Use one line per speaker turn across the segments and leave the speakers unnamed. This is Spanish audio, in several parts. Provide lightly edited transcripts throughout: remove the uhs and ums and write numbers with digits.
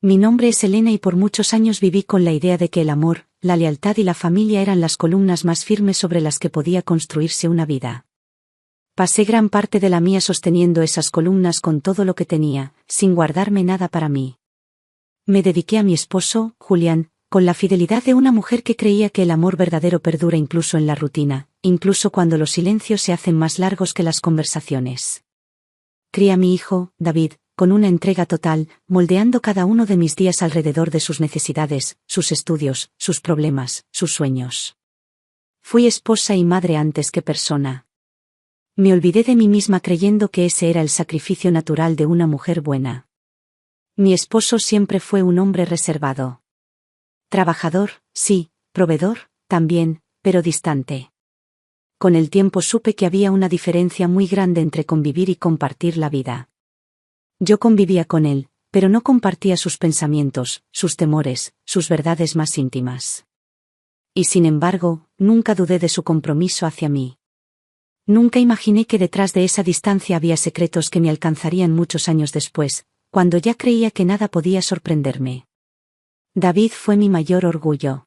Mi nombre es Elena y por muchos años viví con la idea de que el amor, la lealtad y la familia eran las columnas más firmes sobre las que podía construirse una vida. Pasé gran parte de la mía sosteniendo esas columnas con todo lo que tenía, sin guardarme nada para mí. Me dediqué a mi esposo, Julián, con la fidelidad de una mujer que creía que el amor verdadero perdura incluso en la rutina, incluso cuando los silencios se hacen más largos que las conversaciones. Crié a mi hijo, David, con una entrega total, moldeando cada uno de mis días alrededor de sus necesidades, sus estudios, sus problemas, sus sueños. Fui esposa y madre antes que persona. Me olvidé de mí misma creyendo que ese era el sacrificio natural de una mujer buena. Mi esposo siempre fue un hombre reservado. Trabajador, sí, proveedor, también, pero distante. Con el tiempo supe que había una diferencia muy grande entre convivir y compartir la vida. Yo convivía con él, pero no compartía sus pensamientos, sus temores, sus verdades más íntimas. Y sin embargo, nunca dudé de su compromiso hacia mí. Nunca imaginé que detrás de esa distancia había secretos que me alcanzarían muchos años después, cuando ya creía que nada podía sorprenderme. David fue mi mayor orgullo.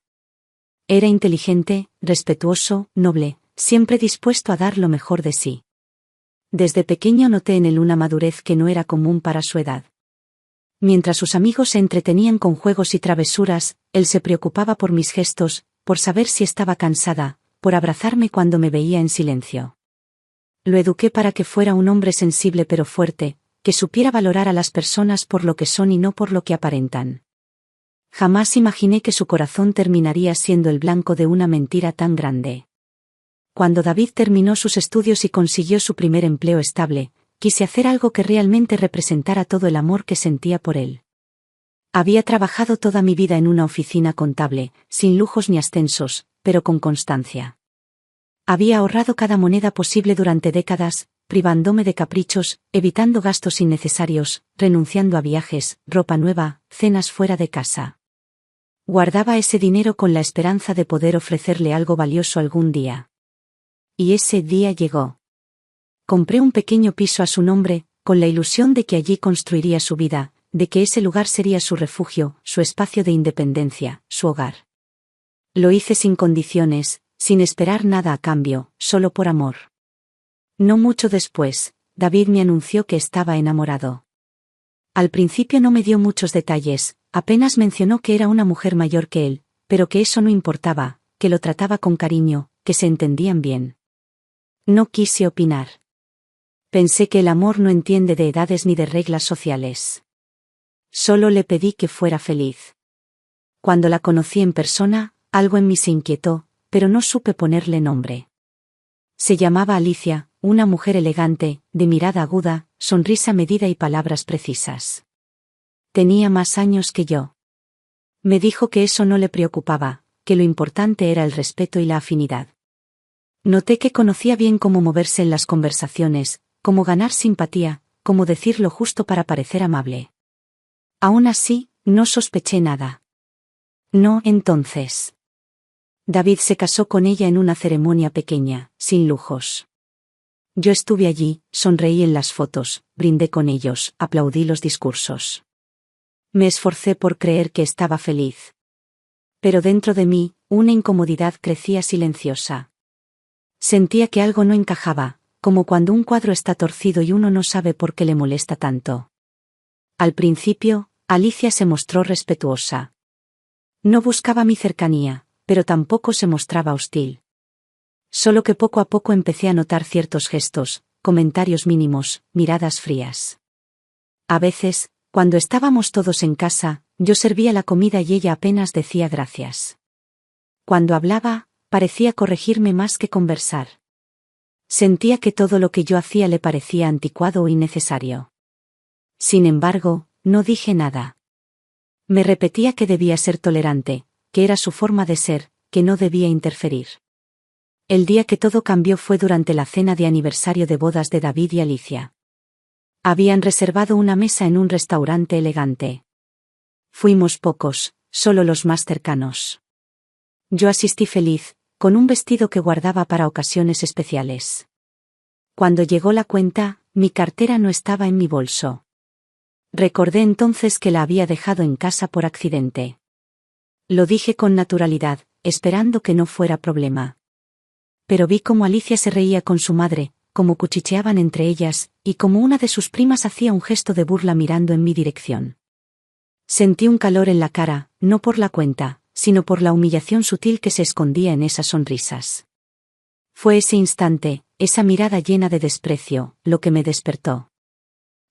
Era inteligente, respetuoso, noble, siempre dispuesto a dar lo mejor de sí. Desde pequeño noté en él una madurez que no era común para su edad. Mientras sus amigos se entretenían con juegos y travesuras, él se preocupaba por mis gestos, por saber si estaba cansada, por abrazarme cuando me veía en silencio. Lo eduqué para que fuera un hombre sensible pero fuerte, que supiera valorar a las personas por lo que son y no por lo que aparentan. Jamás imaginé que su corazón terminaría siendo el blanco de una mentira tan grande. Cuando David terminó sus estudios y consiguió su primer empleo estable, quise hacer algo que realmente representara todo el amor que sentía por él. Había trabajado toda mi vida en una oficina contable, sin lujos ni ascensos, pero con constancia. Había ahorrado cada moneda posible durante décadas, privándome de caprichos, evitando gastos innecesarios, renunciando a viajes, ropa nueva, cenas fuera de casa. Guardaba ese dinero con la esperanza de poder ofrecerle algo valioso algún día. Y ese día llegó. Compré un pequeño piso a su nombre, con la ilusión de que allí construiría su vida, de que ese lugar sería su refugio, su espacio de independencia, su hogar. Lo hice sin condiciones, sin esperar nada a cambio, solo por amor. No mucho después, David me anunció que estaba enamorado. Al principio no me dio muchos detalles, apenas mencionó que era una mujer mayor que él, pero que eso no importaba, que lo trataba con cariño, que se entendían bien. No quise opinar. Pensé que el amor no entiende de edades ni de reglas sociales. Solo le pedí que fuera feliz. Cuando la conocí en persona, algo en mí se inquietó, pero no supe ponerle nombre. Se llamaba Alicia, una mujer elegante, de mirada aguda, sonrisa medida y palabras precisas. Tenía más años que yo. Me dijo que eso no le preocupaba, que lo importante era el respeto y la afinidad. Noté que conocía bien cómo moverse en las conversaciones, cómo ganar simpatía, cómo decir lo justo para parecer amable. Aún así, no sospeché nada. No, entonces. David se casó con ella en una ceremonia pequeña, sin lujos. Yo estuve allí, sonreí en las fotos, brindé con ellos, aplaudí los discursos. Me esforcé por creer que estaba feliz. Pero dentro de mí, una incomodidad crecía silenciosa. Sentía que algo no encajaba, como cuando un cuadro está torcido y uno no sabe por qué le molesta tanto. Al principio, Alicia se mostró respetuosa. No buscaba mi cercanía, pero tampoco se mostraba hostil. Solo que poco a poco empecé a notar ciertos gestos, comentarios mínimos, miradas frías. A veces, cuando estábamos todos en casa, yo servía la comida y ella apenas decía gracias. Cuando hablaba, parecía corregirme más que conversar. Sentía que todo lo que yo hacía le parecía anticuado o innecesario. Sin embargo, no dije nada. Me repetía que debía ser tolerante, que era su forma de ser, que no debía interferir. El día que todo cambió fue durante la cena de aniversario de bodas de David y Alicia. Habían reservado una mesa en un restaurante elegante. Fuimos pocos, solo los más cercanos. Yo asistí feliz, con un vestido que guardaba para ocasiones especiales. Cuando llegó la cuenta, mi cartera no estaba en mi bolso. Recordé entonces que la había dejado en casa por accidente. Lo dije con naturalidad, esperando que no fuera problema. Pero vi cómo Alicia se reía con su madre, cómo cuchicheaban entre ellas, y cómo una de sus primas hacía un gesto de burla mirando en mi dirección. Sentí un calor en la cara, no por la cuenta, sino por la humillación sutil que se escondía en esas sonrisas. Fue ese instante, esa mirada llena de desprecio, lo que me despertó.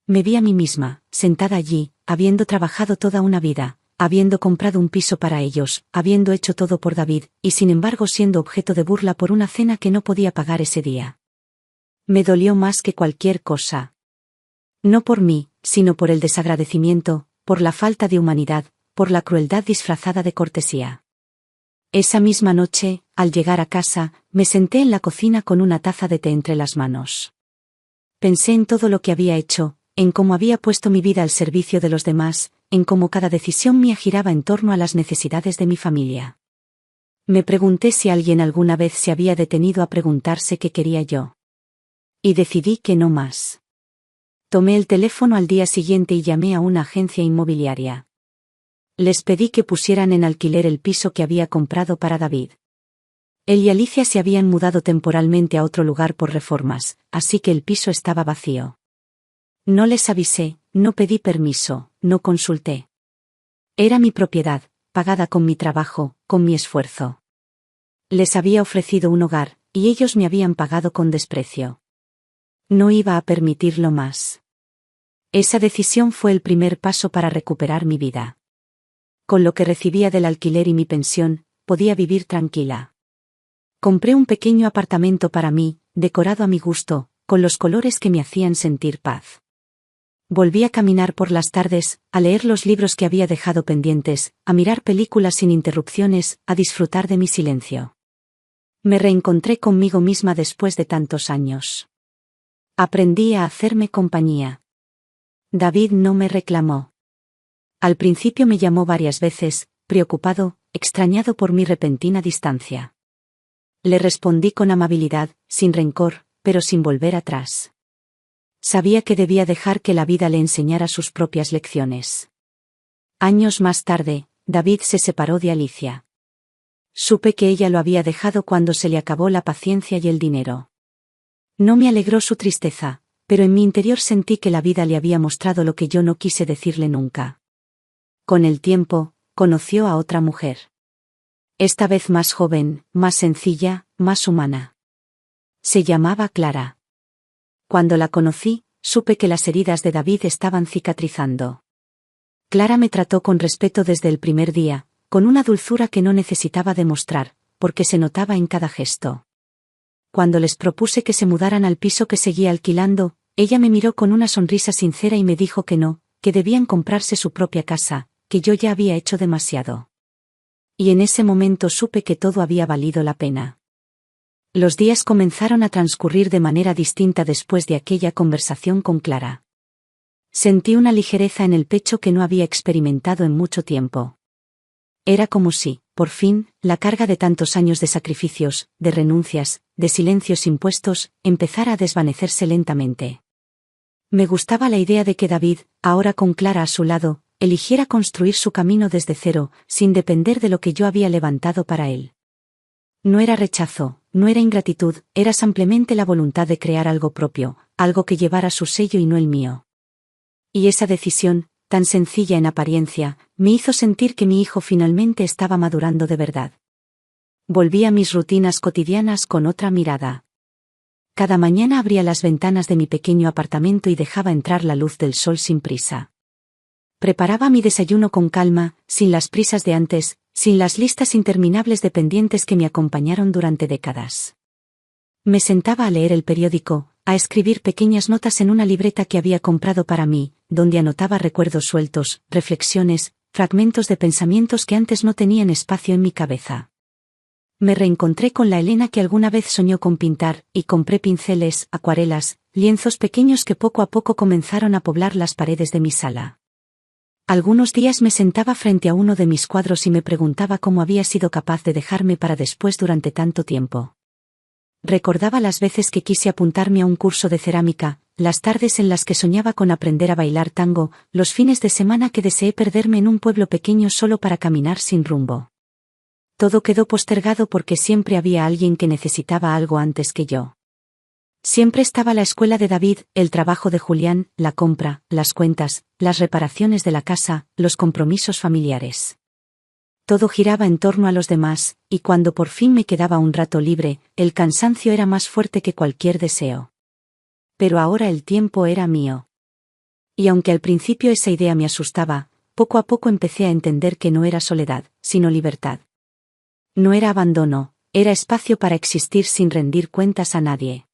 Me vi a mí misma, sentada allí, habiendo trabajado toda una vida, habiendo comprado un piso para ellos, habiendo hecho todo por David, y sin embargo siendo objeto de burla por una cena que no podía pagar ese día. Me dolió más que cualquier cosa. No por mí, sino por el desagradecimiento, por la falta de humanidad, por la crueldad disfrazada de cortesía. Esa misma noche, al llegar a casa, me senté en la cocina con una taza de té entre las manos. Pensé en todo lo que había hecho, en cómo había puesto mi vida al servicio de los demás, en cómo cada decisión mía giraba en torno a las necesidades de mi familia. Me pregunté si alguien alguna vez se había detenido a preguntarse qué quería yo. Y decidí que no más. Tomé el teléfono al día siguiente y llamé a una agencia inmobiliaria. Les pedí que pusieran en alquiler el piso que había comprado para David. Él y Alicia se habían mudado temporalmente a otro lugar por reformas, así que el piso estaba vacío. No les avisé, no pedí permiso, no consulté. Era mi propiedad, pagada con mi trabajo, con mi esfuerzo. Les había ofrecido un hogar, y ellos me habían pagado con desprecio. No iba a permitirlo más. Esa decisión fue el primer paso para recuperar mi vida. Con lo que recibía del alquiler y mi pensión, podía vivir tranquila. Compré un pequeño apartamento para mí, decorado a mi gusto, con los colores que me hacían sentir paz. Volví a caminar por las tardes, a leer los libros que había dejado pendientes, a mirar películas sin interrupciones, a disfrutar de mi silencio. Me reencontré conmigo misma después de tantos años. Aprendí a hacerme compañía. David no me reclamó. Al principio me llamó varias veces, preocupado, extrañado por mi repentina distancia. Le respondí con amabilidad, sin rencor, pero sin volver atrás. Sabía que debía dejar que la vida le enseñara sus propias lecciones. Años más tarde, David se separó de Alicia. Supe que ella lo había dejado cuando se le acabó la paciencia y el dinero. No me alegró su tristeza, pero en mi interior sentí que la vida le había mostrado lo que yo no quise decirle nunca. Con el tiempo, conoció a otra mujer. Esta vez más joven, más sencilla, más humana. Se llamaba Clara. Cuando la conocí, supe que las heridas de David estaban cicatrizando. Clara me trató con respeto desde el primer día, con una dulzura que no necesitaba demostrar, porque se notaba en cada gesto. Cuando les propuse que se mudaran al piso que seguía alquilando, ella me miró con una sonrisa sincera y me dijo que no, que debían comprarse su propia casa, que yo ya había hecho demasiado. Y en ese momento supe que todo había valido la pena. Los días comenzaron a transcurrir de manera distinta después de aquella conversación con Clara. Sentí una ligereza en el pecho que no había experimentado en mucho tiempo. Era como si, por fin, la carga de tantos años de sacrificios, de renuncias, de silencios impuestos, empezara a desvanecerse lentamente. Me gustaba la idea de que David, ahora con Clara a su lado, eligiera construir su camino desde cero, sin depender de lo que yo había levantado para él. No era rechazo, no era ingratitud, era simplemente la voluntad de crear algo propio, algo que llevara su sello y no el mío. Y esa decisión, tan sencilla en apariencia, me hizo sentir que mi hijo finalmente estaba madurando de verdad. Volví a mis rutinas cotidianas con otra mirada. Cada mañana abría las ventanas de mi pequeño apartamento y dejaba entrar la luz del sol sin prisa. Preparaba mi desayuno con calma, sin las prisas de antes, sin las listas interminables de pendientes que me acompañaron durante décadas. Me sentaba a leer el periódico, a escribir pequeñas notas en una libreta que había comprado para mí, donde anotaba recuerdos sueltos, reflexiones, fragmentos de pensamientos que antes no tenían espacio en mi cabeza. Me reencontré con la Elena que alguna vez soñó con pintar, y compré pinceles, acuarelas, lienzos pequeños que poco a poco comenzaron a poblar las paredes de mi sala. Algunos días me sentaba frente a uno de mis cuadros y me preguntaba cómo había sido capaz de dejarme para después durante tanto tiempo. Recordaba las veces que quise apuntarme a un curso de cerámica, las tardes en las que soñaba con aprender a bailar tango, los fines de semana que deseé perderme en un pueblo pequeño solo para caminar sin rumbo. Todo quedó postergado porque siempre había alguien que necesitaba algo antes que yo. Siempre estaba la escuela de David, el trabajo de Julián, la compra, las cuentas, las reparaciones de la casa, los compromisos familiares. Todo giraba en torno a los demás, y cuando por fin me quedaba un rato libre, el cansancio era más fuerte que cualquier deseo. Pero ahora el tiempo era mío. Y aunque al principio esa idea me asustaba, poco a poco empecé a entender que no era soledad, sino libertad. No era abandono, era espacio para existir sin rendir cuentas a nadie.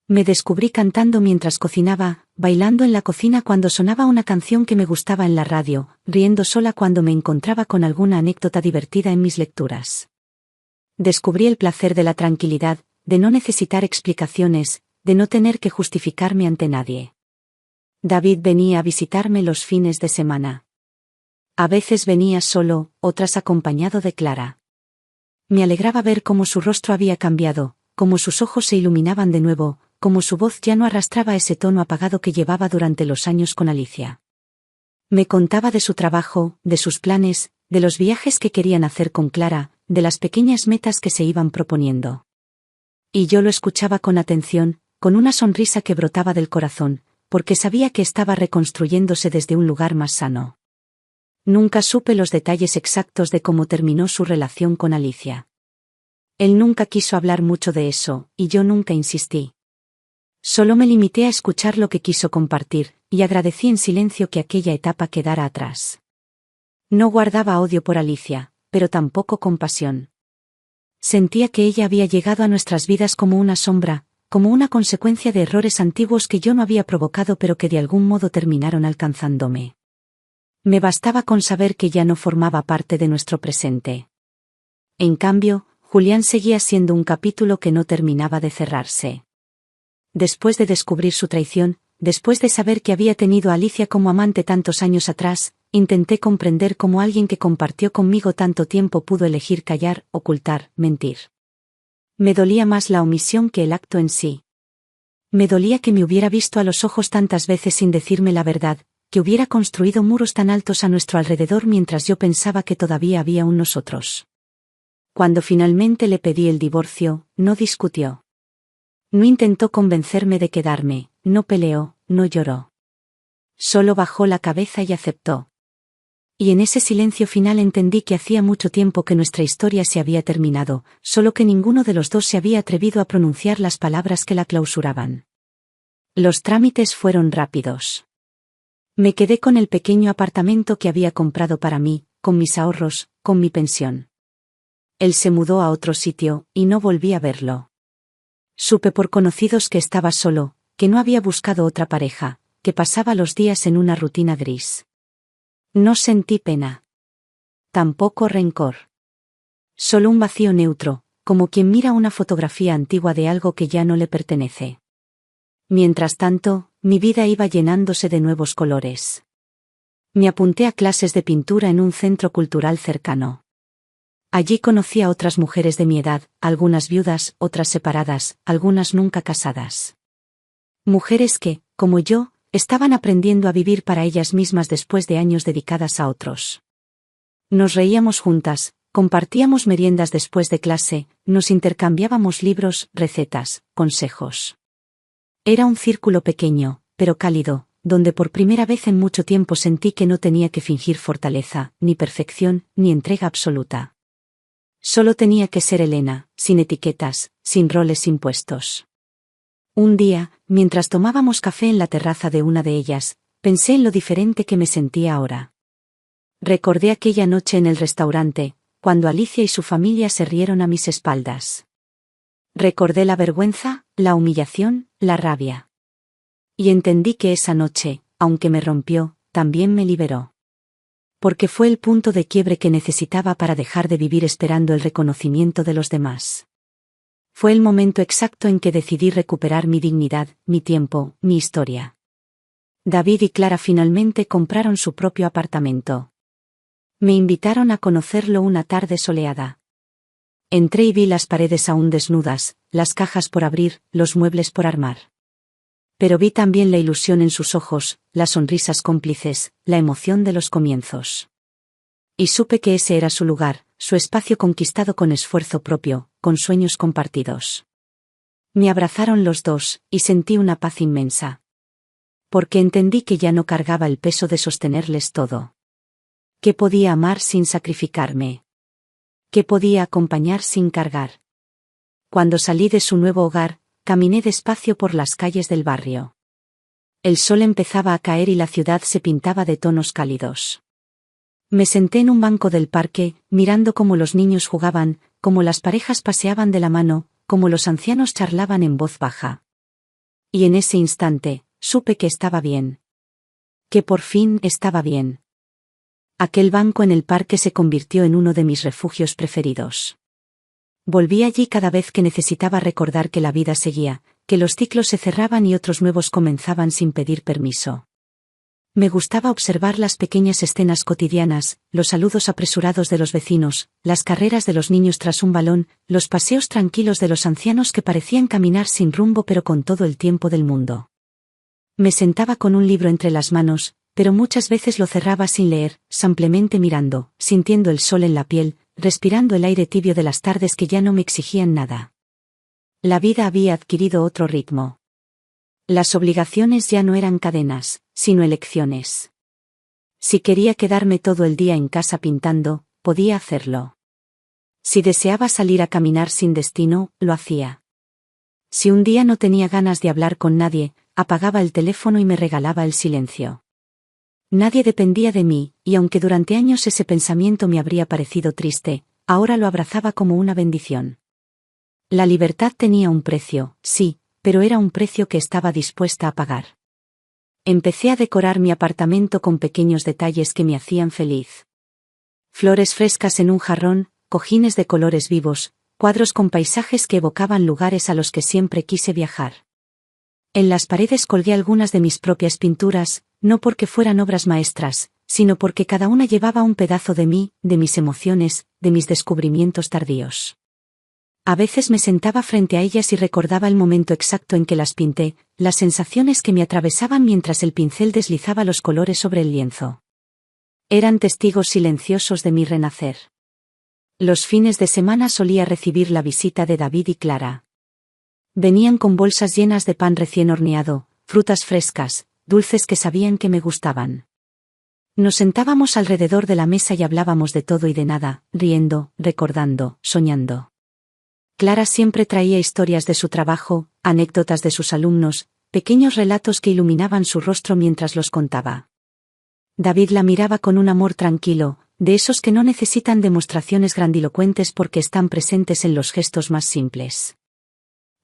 Me descubrí cantando mientras cocinaba, bailando en la cocina cuando sonaba una canción que me gustaba en la radio, riendo sola cuando me encontraba con alguna anécdota divertida en mis lecturas. Descubrí el placer de la tranquilidad, de no necesitar explicaciones, de no tener que justificarme ante nadie. David venía a visitarme los fines de semana. A veces venía solo, otras acompañado de Clara. Me alegraba ver cómo su rostro había cambiado, cómo sus ojos se iluminaban de nuevo, como su voz ya no arrastraba ese tono apagado que llevaba durante los años con Alicia. Me contaba de su trabajo, de sus planes, de los viajes que querían hacer con Clara, de las pequeñas metas que se iban proponiendo. Y yo lo escuchaba con atención, con una sonrisa que brotaba del corazón, porque sabía que estaba reconstruyéndose desde un lugar más sano. Nunca supe los detalles exactos de cómo terminó su relación con Alicia. Él nunca quiso hablar mucho de eso, y yo nunca insistí. Solo me limité a escuchar lo que quiso compartir, y agradecí en silencio que aquella etapa quedara atrás. No guardaba odio por Alicia, pero tampoco compasión. Sentía que ella había llegado a nuestras vidas como una sombra, como una consecuencia de errores antiguos que yo no había provocado pero que de algún modo terminaron alcanzándome. Me bastaba con saber que ya no formaba parte de nuestro presente. En cambio, Julián seguía siendo un capítulo que no terminaba de cerrarse. Después de descubrir su traición, después de saber que había tenido a Alicia como amante tantos años atrás, intenté comprender cómo alguien que compartió conmigo tanto tiempo pudo elegir callar, ocultar, mentir. Me dolía más la omisión que el acto en sí. Me dolía que me hubiera visto a los ojos tantas veces sin decirme la verdad, que hubiera construido muros tan altos a nuestro alrededor mientras yo pensaba que todavía había un nosotros. Cuando finalmente le pedí el divorcio, no discutió. No intentó convencerme de quedarme, no peleó, no lloró. Solo bajó la cabeza y aceptó. Y en ese silencio final entendí que hacía mucho tiempo que nuestra historia se había terminado, solo que ninguno de los dos se había atrevido a pronunciar las palabras que la clausuraban. Los trámites fueron rápidos. Me quedé con el pequeño apartamento que había comprado para mí, con mis ahorros, con mi pensión. Él se mudó a otro sitio, y no volví a verlo. Supe por conocidos que estaba solo, que no había buscado otra pareja, que pasaba los días en una rutina gris. No sentí pena. Tampoco rencor. Solo un vacío neutro, como quien mira una fotografía antigua de algo que ya no le pertenece. Mientras tanto, mi vida iba llenándose de nuevos colores. Me apunté a clases de pintura en un centro cultural cercano. Allí conocí a otras mujeres de mi edad, algunas viudas, otras separadas, algunas nunca casadas. Mujeres que, como yo, estaban aprendiendo a vivir para ellas mismas después de años dedicadas a otros. Nos reíamos juntas, compartíamos meriendas después de clase, nos intercambiábamos libros, recetas, consejos. Era un círculo pequeño, pero cálido, donde por primera vez en mucho tiempo sentí que no tenía que fingir fortaleza, ni perfección, ni entrega absoluta. Solo tenía que ser Elena, sin etiquetas, sin roles impuestos. Un día, mientras tomábamos café en la terraza de una de ellas, pensé en lo diferente que me sentía ahora. Recordé aquella noche en el restaurante, cuando Alicia y su familia se rieron a mis espaldas. Recordé la vergüenza, la humillación, la rabia. Y entendí que esa noche, aunque me rompió, también me liberó. Porque fue el punto de quiebre que necesitaba para dejar de vivir esperando el reconocimiento de los demás. Fue el momento exacto en que decidí recuperar mi dignidad, mi tiempo, mi historia. David y Clara finalmente compraron su propio apartamento. Me invitaron a conocerlo una tarde soleada. Entré y vi las paredes aún desnudas, las cajas por abrir, los muebles por armar. Pero vi también la ilusión en sus ojos, las sonrisas cómplices, la emoción de los comienzos. Y supe que ese era su lugar, su espacio conquistado con esfuerzo propio, con sueños compartidos. Me abrazaron los dos, y sentí una paz inmensa. Porque entendí que ya no cargaba el peso de sostenerles todo. Que podía amar sin sacrificarme. Que podía acompañar sin cargar. Cuando salí de su nuevo hogar, caminé despacio por las calles del barrio. El sol empezaba a caer y la ciudad se pintaba de tonos cálidos. Me senté en un banco del parque, mirando cómo los niños jugaban, cómo las parejas paseaban de la mano, cómo los ancianos charlaban en voz baja. Y en ese instante, supe que estaba bien. Que por fin estaba bien. Aquel banco en el parque se convirtió en uno de mis refugios preferidos. Volví allí cada vez que necesitaba recordar que la vida seguía, que los ciclos se cerraban y otros nuevos comenzaban sin pedir permiso. Me gustaba observar las pequeñas escenas cotidianas, los saludos apresurados de los vecinos, las carreras de los niños tras un balón, los paseos tranquilos de los ancianos que parecían caminar sin rumbo pero con todo el tiempo del mundo. Me sentaba con un libro entre las manos, pero muchas veces lo cerraba sin leer, simplemente mirando, sintiendo el sol en la piel, respirando el aire tibio de las tardes que ya no me exigían nada. La vida había adquirido otro ritmo. Las obligaciones ya no eran cadenas, sino elecciones. Si quería quedarme todo el día en casa pintando, podía hacerlo. Si deseaba salir a caminar sin destino, lo hacía. Si un día no tenía ganas de hablar con nadie, apagaba el teléfono y me regalaba el silencio. Nadie dependía de mí, y aunque durante años ese pensamiento me habría parecido triste, ahora lo abrazaba como una bendición. La libertad tenía un precio, sí, pero era un precio que estaba dispuesta a pagar. Empecé a decorar mi apartamento con pequeños detalles que me hacían feliz. Flores frescas en un jarrón, cojines de colores vivos, cuadros con paisajes que evocaban lugares a los que siempre quise viajar. En las paredes colgué algunas de mis propias pinturas, no porque fueran obras maestras, sino porque cada una llevaba un pedazo de mí, de mis emociones, de mis descubrimientos tardíos. A veces me sentaba frente a ellas y recordaba el momento exacto en que las pinté, las sensaciones que me atravesaban mientras el pincel deslizaba los colores sobre el lienzo. Eran testigos silenciosos de mi renacer. Los fines de semana solía recibir la visita de David y Clara. Venían con bolsas llenas de pan recién horneado, frutas frescas, dulces que sabían que me gustaban. Nos sentábamos alrededor de la mesa y hablábamos de todo y de nada, riendo, recordando, soñando. Clara siempre traía historias de su trabajo, anécdotas de sus alumnos, pequeños relatos que iluminaban su rostro mientras los contaba. David la miraba con un amor tranquilo, de esos que no necesitan demostraciones grandilocuentes porque están presentes en los gestos más simples.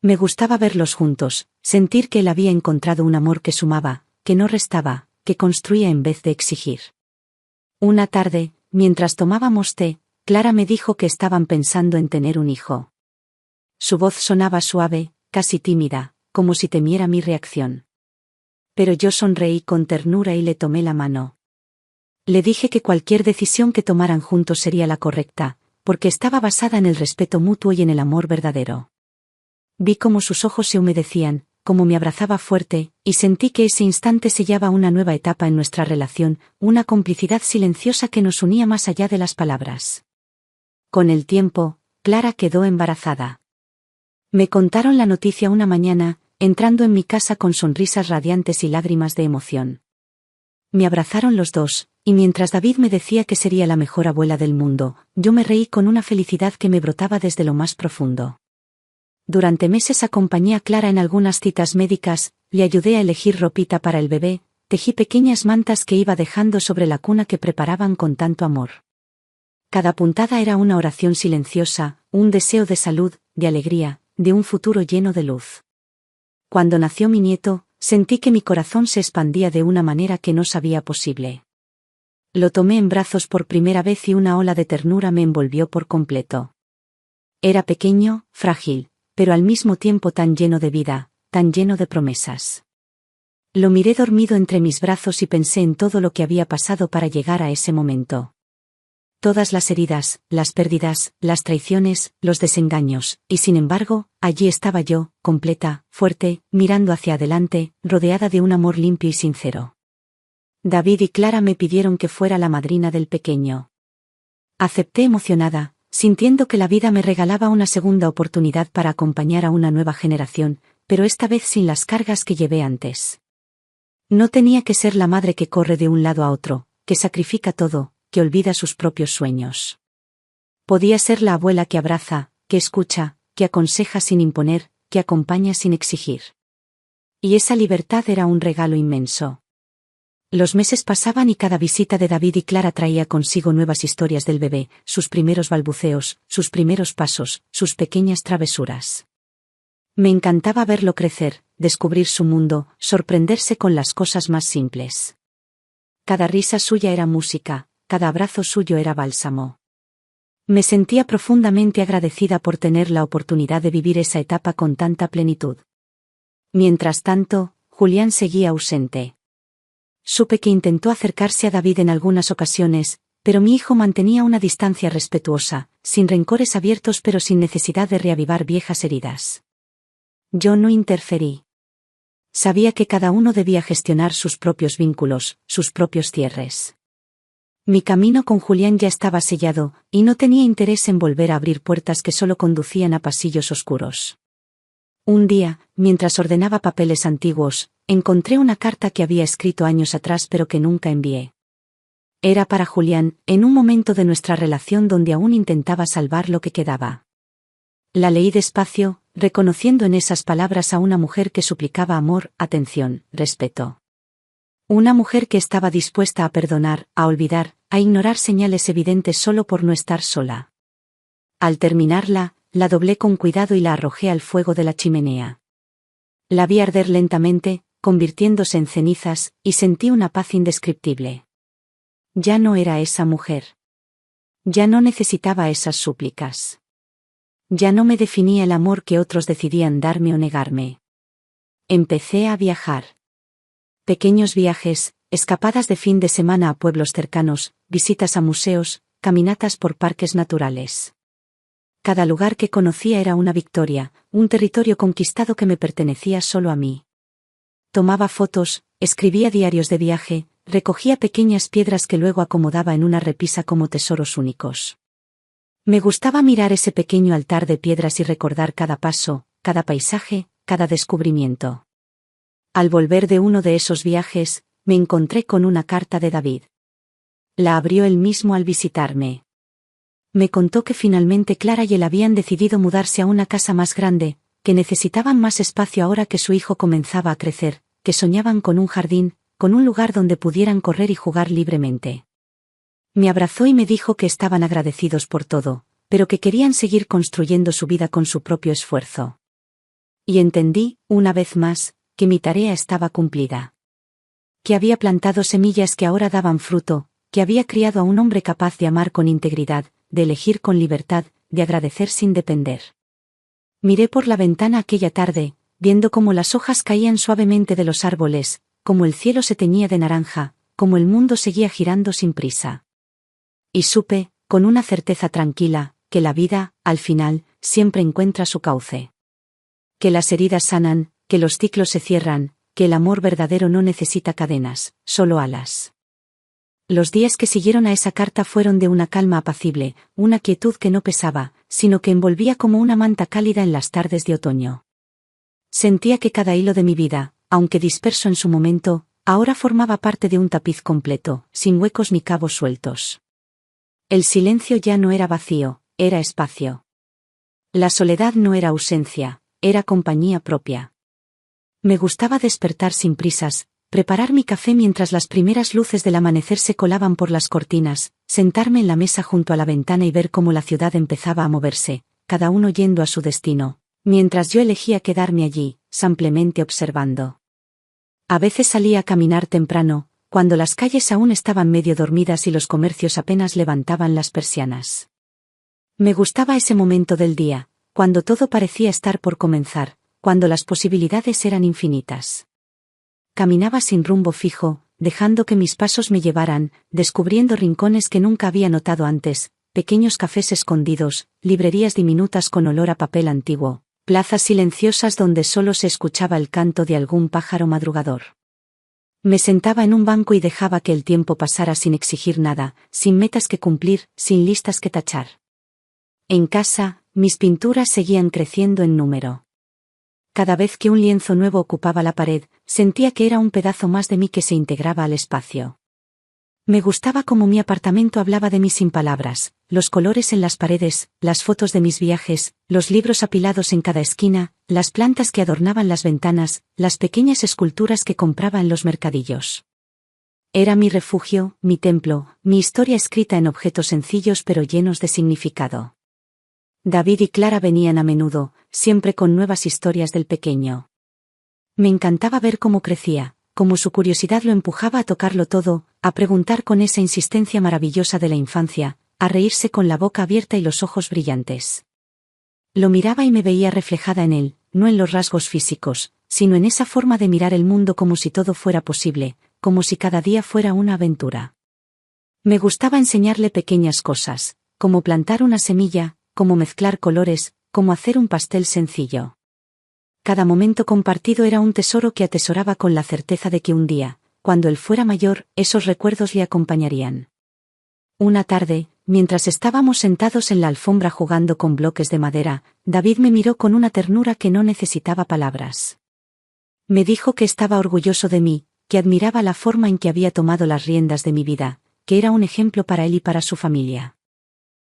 Me gustaba verlos juntos, sentir que él había encontrado un amor que sumaba, que no restaba, que construía en vez de exigir. Una tarde, mientras tomábamos té, Clara me dijo que estaban pensando en tener un hijo. Su voz sonaba suave, casi tímida, como si temiera mi reacción. Pero yo sonreí con ternura y le tomé la mano. Le dije que cualquier decisión que tomaran juntos sería la correcta, porque estaba basada en el respeto mutuo y en el amor verdadero. Vi cómo sus ojos se humedecían, cómo me abrazaba fuerte, y sentí que ese instante sellaba una nueva etapa en nuestra relación, una complicidad silenciosa que nos unía más allá de las palabras. Con el tiempo, Clara quedó embarazada. Me contaron la noticia una mañana, entrando en mi casa con sonrisas radiantes y lágrimas de emoción. Me abrazaron los dos, y mientras David me decía que sería la mejor abuela del mundo, yo me reí con una felicidad que me brotaba desde lo más profundo. Durante meses acompañé a Clara en algunas citas médicas, le ayudé a elegir ropita para el bebé, tejí pequeñas mantas que iba dejando sobre la cuna que preparaban con tanto amor. Cada puntada era una oración silenciosa, un deseo de salud, de alegría, de un futuro lleno de luz. Cuando nació mi nieto, sentí que mi corazón se expandía de una manera que no sabía posible. Lo tomé en brazos por primera vez y una ola de ternura me envolvió por completo. Era pequeño, frágil, pero al mismo tiempo tan lleno de vida, tan lleno de promesas. Lo miré dormido entre mis brazos y pensé en todo lo que había pasado para llegar a ese momento. Todas las heridas, las pérdidas, las traiciones, los desengaños, y sin embargo, allí estaba yo, completa, fuerte, mirando hacia adelante, rodeada de un amor limpio y sincero. David y Clara me pidieron que fuera la madrina del pequeño. Acepté emocionada, sintiendo que la vida me regalaba una segunda oportunidad para acompañar a una nueva generación, pero esta vez sin las cargas que llevé antes. No tenía que ser la madre que corre de un lado a otro, que sacrifica todo, que olvida sus propios sueños. Podía ser la abuela que abraza, que escucha, que aconseja sin imponer, que acompaña sin exigir. Y esa libertad era un regalo inmenso. Los meses pasaban y cada visita de David y Clara traía consigo nuevas historias del bebé, sus primeros balbuceos, sus primeros pasos, sus pequeñas travesuras. Me encantaba verlo crecer, descubrir su mundo, sorprenderse con las cosas más simples. Cada risa suya era música, cada abrazo suyo era bálsamo. Me sentía profundamente agradecida por tener la oportunidad de vivir esa etapa con tanta plenitud. Mientras tanto, Julián seguía ausente. Supe que intentó acercarse a David en algunas ocasiones, pero mi hijo mantenía una distancia respetuosa, sin rencores abiertos pero sin necesidad de reavivar viejas heridas. Yo no interferí. Sabía que cada uno debía gestionar sus propios vínculos, sus propios cierres. Mi camino con Julián ya estaba sellado, y no tenía interés en volver a abrir puertas que solo conducían a pasillos oscuros. Un día, mientras ordenaba papeles antiguos, encontré una carta que había escrito años atrás pero que nunca envié. Era para Julián, en un momento de nuestra relación donde aún intentaba salvar lo que quedaba. La leí despacio, reconociendo en esas palabras a una mujer que suplicaba amor, atención, respeto. Una mujer que estaba dispuesta a perdonar, a olvidar, a ignorar señales evidentes solo por no estar sola. Al terminarla, la doblé con cuidado y la arrojé al fuego de la chimenea. La vi arder lentamente, convirtiéndose en cenizas, y sentí una paz indescriptible. Ya no era esa mujer. Ya no necesitaba esas súplicas. Ya no me definía el amor que otros decidían darme o negarme. Empecé a viajar. Pequeños viajes, escapadas de fin de semana a pueblos cercanos, visitas a museos, caminatas por parques naturales. Cada lugar que conocía era una victoria, un territorio conquistado que me pertenecía solo a mí. Tomaba fotos, escribía diarios de viaje, recogía pequeñas piedras que luego acomodaba en una repisa como tesoros únicos. Me gustaba mirar ese pequeño altar de piedras y recordar cada paso, cada paisaje, cada descubrimiento. Al volver de uno de esos viajes, me encontré con una carta de David. La abrió él mismo al visitarme. Me contó que finalmente Clara y él habían decidido mudarse a una casa más grande, que necesitaban más espacio ahora que su hijo comenzaba a crecer, que soñaban con un jardín, con un lugar donde pudieran correr y jugar libremente. Me abrazó y me dijo que estaban agradecidos por todo, pero que querían seguir construyendo su vida con su propio esfuerzo. Y entendí, una vez más, que mi tarea estaba cumplida. Que había plantado semillas que ahora daban fruto, que había criado a un hombre capaz de amar con integridad, de elegir con libertad, de agradecer sin depender. Miré por la ventana aquella tarde, viendo cómo las hojas caían suavemente de los árboles, cómo el cielo se teñía de naranja, cómo el mundo seguía girando sin prisa. Y supe, con una certeza tranquila, que la vida, al final, siempre encuentra su cauce. Que las heridas sanan, que los ciclos se cierran, que el amor verdadero no necesita cadenas, solo alas. Los días que siguieron a esa carta fueron de una calma apacible, una quietud que no pesaba, sino que envolvía como una manta cálida en las tardes de otoño. Sentía que cada hilo de mi vida, aunque disperso en su momento, ahora formaba parte de un tapiz completo, sin huecos ni cabos sueltos. El silencio ya no era vacío, era espacio. La soledad no era ausencia, era compañía propia. Me gustaba despertar sin prisas, preparar mi café mientras las primeras luces del amanecer se colaban por las cortinas, sentarme en la mesa junto a la ventana y ver cómo la ciudad empezaba a moverse, cada uno yendo a su destino, mientras yo elegía quedarme allí, simplemente observando. A veces salía a caminar temprano, cuando las calles aún estaban medio dormidas y los comercios apenas levantaban las persianas. Me gustaba ese momento del día, cuando todo parecía estar por comenzar, cuando las posibilidades eran infinitas. Caminaba sin rumbo fijo, dejando que mis pasos me llevaran, descubriendo rincones que nunca había notado antes, pequeños cafés escondidos, librerías diminutas con olor a papel antiguo, plazas silenciosas donde solo se escuchaba el canto de algún pájaro madrugador. Me sentaba en un banco y dejaba que el tiempo pasara sin exigir nada, sin metas que cumplir, sin listas que tachar. En casa, mis pinturas seguían creciendo en número. Cada vez que un lienzo nuevo ocupaba la pared, sentía que era un pedazo más de mí que se integraba al espacio. Me gustaba cómo mi apartamento hablaba de mí sin palabras, los colores en las paredes, las fotos de mis viajes, los libros apilados en cada esquina, las plantas que adornaban las ventanas, las pequeñas esculturas que compraba en los mercadillos. Era mi refugio, mi templo, mi historia escrita en objetos sencillos pero llenos de significado. David y Clara venían a menudo, siempre con nuevas historias del pequeño. Me encantaba ver cómo crecía, cómo su curiosidad lo empujaba a tocarlo todo, a preguntar con esa insistencia maravillosa de la infancia, a reírse con la boca abierta y los ojos brillantes. Lo miraba y me veía reflejada en él, no en los rasgos físicos, sino en esa forma de mirar el mundo como si todo fuera posible, como si cada día fuera una aventura. Me gustaba enseñarle pequeñas cosas, como plantar una semilla, como mezclar colores, como hacer un pastel sencillo. Cada momento compartido era un tesoro que atesoraba con la certeza de que un día, cuando él fuera mayor, esos recuerdos le acompañarían. Una tarde, mientras estábamos sentados en la alfombra jugando con bloques de madera, David me miró con una ternura que no necesitaba palabras. Me dijo que estaba orgulloso de mí, que admiraba la forma en que había tomado las riendas de mi vida, que era un ejemplo para él y para su familia.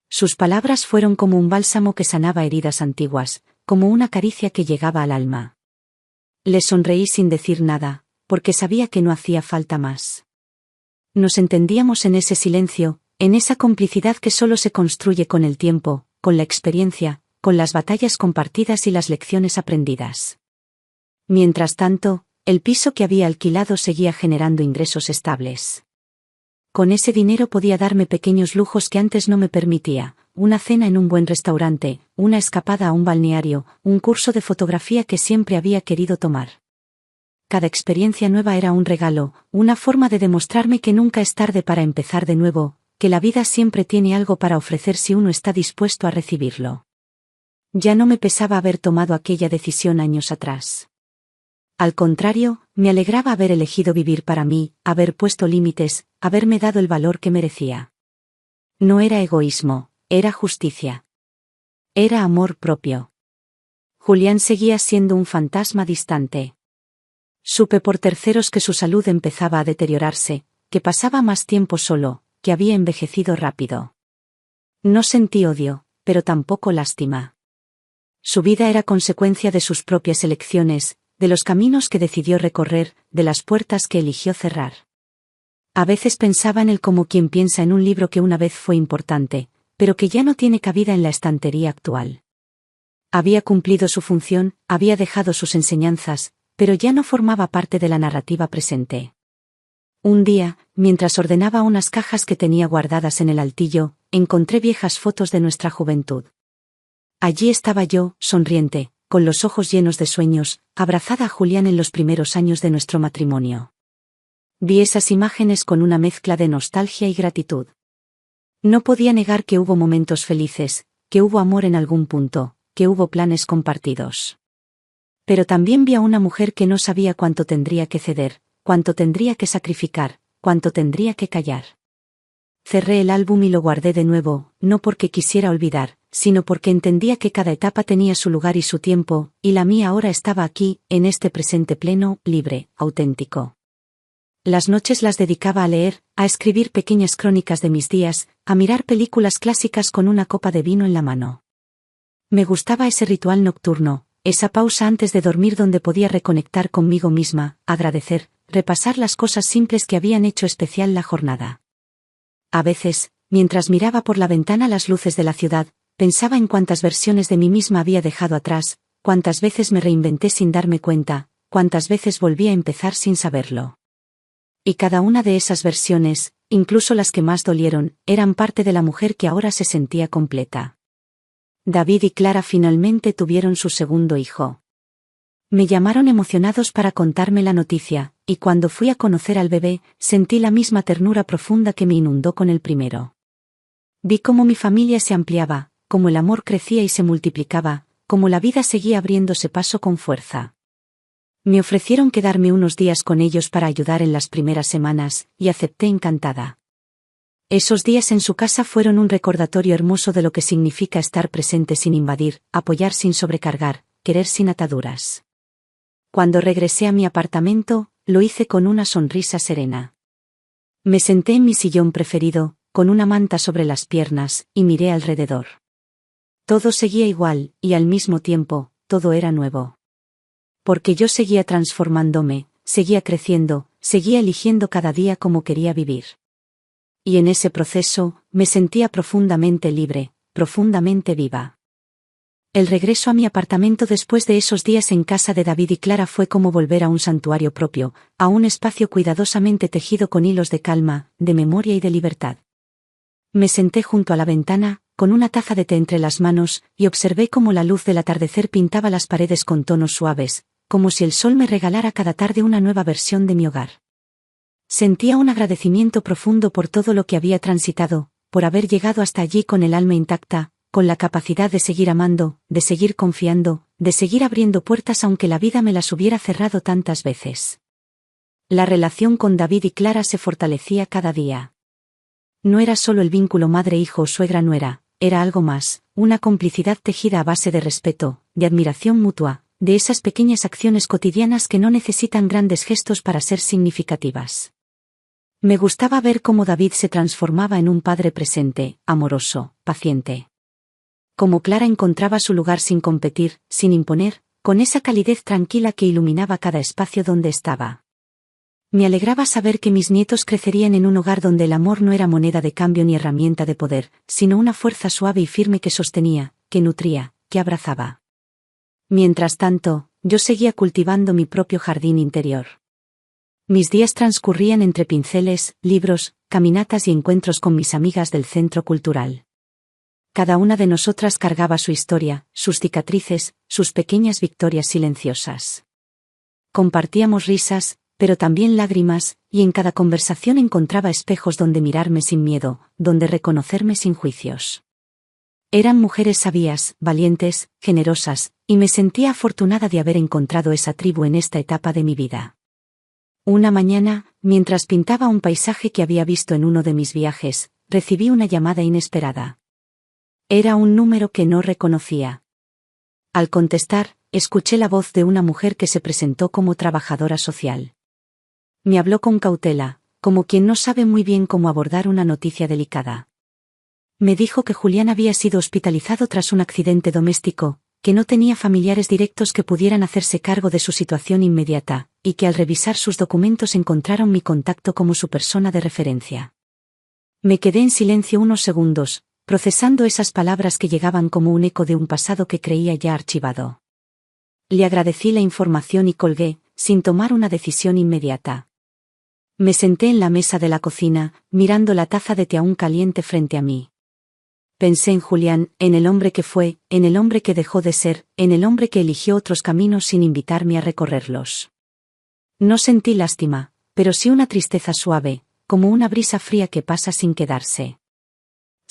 Sus palabras fueron como un bálsamo que sanaba heridas antiguas, como una caricia que llegaba al alma. Le sonreí sin decir nada, porque sabía que no hacía falta más. Nos entendíamos en ese silencio, en esa complicidad que solo se construye con el tiempo, con la experiencia, con las batallas compartidas y las lecciones aprendidas. Mientras tanto, el piso que había alquilado seguía generando ingresos estables. Con ese dinero podía darme pequeños lujos que antes no me permitía, una cena en un buen restaurante, una escapada a un balneario, un curso de fotografía que siempre había querido tomar. Cada experiencia nueva era un regalo, una forma de demostrarme que nunca es tarde para empezar de nuevo, que la vida siempre tiene algo para ofrecer si uno está dispuesto a recibirlo. Ya no me pesaba haber tomado aquella decisión años atrás. Al contrario, me alegraba haber elegido vivir para mí, haber puesto límites, haberme dado el valor que merecía. No era egoísmo, era justicia. Era amor propio. Julián seguía siendo un fantasma distante. Supe por terceros que su salud empezaba a deteriorarse, que pasaba más tiempo solo, que había envejecido rápido. No sentí odio, pero tampoco lástima. Su vida era consecuencia de sus propias elecciones, de los caminos que decidió recorrer, de las puertas que eligió cerrar. A veces pensaba en él como quien piensa en un libro que una vez fue importante, pero que ya no tiene cabida en la estantería actual. Había cumplido su función, había dejado sus enseñanzas, pero ya no formaba parte de la narrativa presente. Un día, mientras ordenaba unas cajas que tenía guardadas en el altillo, encontré viejas fotos de nuestra juventud. Allí estaba yo, sonriente, con los ojos llenos de sueños, abrazada a Julián en los primeros años de nuestro matrimonio. Vi esas imágenes con una mezcla de nostalgia y gratitud. No podía negar que hubo momentos felices, que hubo amor en algún punto, que hubo planes compartidos. Pero también vi a una mujer que no sabía cuánto tendría que ceder, cuánto tendría que sacrificar, cuánto tendría que callar. Cerré el álbum y lo guardé de nuevo, no porque quisiera olvidar, sino porque entendía que cada etapa tenía su lugar y su tiempo, y la mía ahora estaba aquí, en este presente pleno, libre, auténtico. Las noches las dedicaba a leer, a escribir pequeñas crónicas de mis días, a mirar películas clásicas con una copa de vino en la mano. Me gustaba ese ritual nocturno, esa pausa antes de dormir donde podía reconectar conmigo misma, agradecer, repasar las cosas simples que habían hecho especial la jornada. A veces, mientras miraba por la ventana las luces de la ciudad, pensaba en cuántas versiones de mí misma había dejado atrás, cuántas veces me reinventé sin darme cuenta, cuántas veces volví a empezar sin saberlo. Y cada una de esas versiones, incluso las que más dolieron, eran parte de la mujer que ahora se sentía completa. David y Clara finalmente tuvieron su segundo hijo. Me llamaron emocionados para contarme la noticia, y cuando fui a conocer al bebé, sentí la misma ternura profunda que me inundó con el primero. Vi cómo mi familia se ampliaba, cómo el amor crecía y se multiplicaba, cómo la vida seguía abriéndose paso con fuerza. Me ofrecieron quedarme unos días con ellos para ayudar en las primeras semanas, y acepté encantada. Esos días en su casa fueron un recordatorio hermoso de lo que significa estar presente sin invadir, apoyar sin sobrecargar, querer sin ataduras. Cuando regresé a mi apartamento, lo hice con una sonrisa serena. Me senté en mi sillón preferido, con una manta sobre las piernas, y miré alrededor. Todo seguía igual, y al mismo tiempo, todo era nuevo. Porque yo seguía transformándome, seguía creciendo, seguía eligiendo cada día como quería vivir. Y en ese proceso, me sentía profundamente libre, profundamente viva. El regreso a mi apartamento después de esos días en casa de David y Clara fue como volver a un santuario propio, a un espacio cuidadosamente tejido con hilos de calma, de memoria y de libertad. Me senté junto a la ventana, con una taza de té entre las manos, y observé cómo la luz del atardecer pintaba las paredes con tonos suaves, como si el sol me regalara cada tarde una nueva versión de mi hogar. Sentía un agradecimiento profundo por todo lo que había transitado, por haber llegado hasta allí con el alma intacta, con la capacidad de seguir amando, de seguir confiando, de seguir abriendo puertas aunque la vida me las hubiera cerrado tantas veces. La relación con David y Clara se fortalecía cada día. No era solo el vínculo madre-hijo o suegra-nuera, era algo más, una complicidad tejida a base de respeto, de admiración mutua, de esas pequeñas acciones cotidianas que no necesitan grandes gestos para ser significativas. Me gustaba ver cómo David se transformaba en un padre presente, amoroso, paciente. Cómo Clara encontraba su lugar sin competir, sin imponer, con esa calidez tranquila que iluminaba cada espacio donde estaba. Me alegraba saber que mis nietos crecerían en un hogar donde el amor no era moneda de cambio ni herramienta de poder, sino una fuerza suave y firme que sostenía, que nutría, que abrazaba. Mientras tanto, yo seguía cultivando mi propio jardín interior. Mis días transcurrían entre pinceles, libros, caminatas y encuentros con mis amigas del centro cultural. Cada una de nosotras cargaba su historia, sus cicatrices, sus pequeñas victorias silenciosas. Compartíamos risas, pero también lágrimas, y en cada conversación encontraba espejos donde mirarme sin miedo, donde reconocerme sin juicios. Eran mujeres sabias, valientes, generosas, y me sentía afortunada de haber encontrado esa tribu en esta etapa de mi vida. Una mañana, mientras pintaba un paisaje que había visto en uno de mis viajes, recibí una llamada inesperada. Era un número que no reconocía. Al contestar, escuché la voz de una mujer que se presentó como trabajadora social. Me habló con cautela, como quien no sabe muy bien cómo abordar una noticia delicada. Me dijo que Julián había sido hospitalizado tras un accidente doméstico, que no tenía familiares directos que pudieran hacerse cargo de su situación inmediata, y que al revisar sus documentos encontraron mi contacto como su persona de referencia. Me quedé en silencio unos segundos, procesando esas palabras que llegaban como un eco de un pasado que creía ya archivado. Le agradecí la información y colgué, sin tomar una decisión inmediata. Me senté en la mesa de la cocina, mirando la taza de té aún caliente frente a mí. Pensé en Julián, en el hombre que fue, en el hombre que dejó de ser, en el hombre que eligió otros caminos sin invitarme a recorrerlos. No sentí lástima, pero sí una tristeza suave, como una brisa fría que pasa sin quedarse.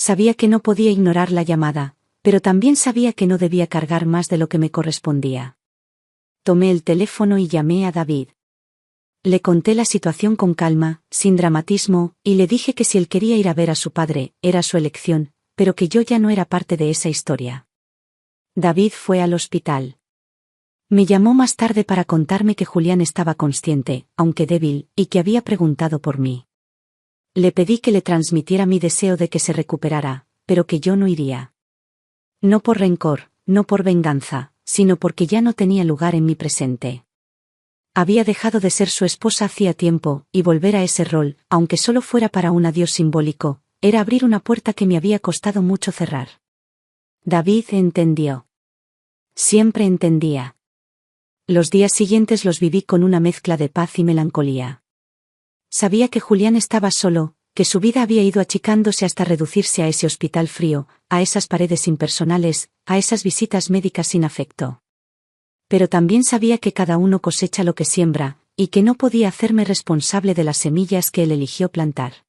Sabía que no podía ignorar la llamada, pero también sabía que no debía cargar más de lo que me correspondía. Tomé el teléfono y llamé a David. Le conté la situación con calma, sin dramatismo, y le dije que si él quería ir a ver a su padre, era su elección, pero que yo ya no era parte de esa historia. David fue al hospital. Me llamó más tarde para contarme que Julián estaba consciente, aunque débil, y que había preguntado por mí. Le pedí que le transmitiera mi deseo de que se recuperara, pero que yo no iría. No por rencor, no por venganza, sino porque ya no tenía lugar en mi presente. Había dejado de ser su esposa hacía tiempo, y volver a ese rol, aunque solo fuera para un adiós simbólico, era abrir una puerta que me había costado mucho cerrar. David entendió. Siempre entendía. Los días siguientes los viví con una mezcla de paz y melancolía. Sabía que Julián estaba solo, que su vida había ido achicándose hasta reducirse a ese hospital frío, a esas paredes impersonales, a esas visitas médicas sin afecto. Pero también sabía que cada uno cosecha lo que siembra, y que no podía hacerme responsable de las semillas que él eligió plantar.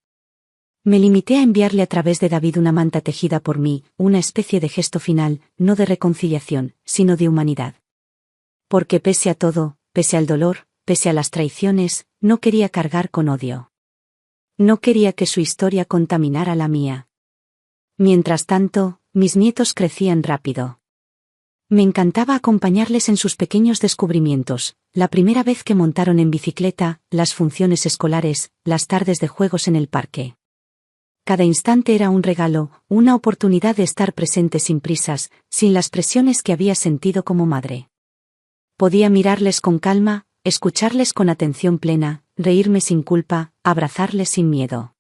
Me limité a enviarle a través de David una manta tejida por mí, una especie de gesto final, no de reconciliación, sino de humanidad. Porque pese a todo, pese al dolor, pese a las traiciones, no quería cargar con odio. No quería que su historia contaminara la mía. Mientras tanto, mis nietos crecían rápido. Me encantaba acompañarles en sus pequeños descubrimientos, la primera vez que montaron en bicicleta, las funciones escolares, las tardes de juegos en el parque. Cada instante era un regalo, una oportunidad de estar presente sin prisas, sin las presiones que había sentido como madre. Podía mirarles con calma, escucharles con atención plena, reírme sin culpa, abrazarles sin miedo.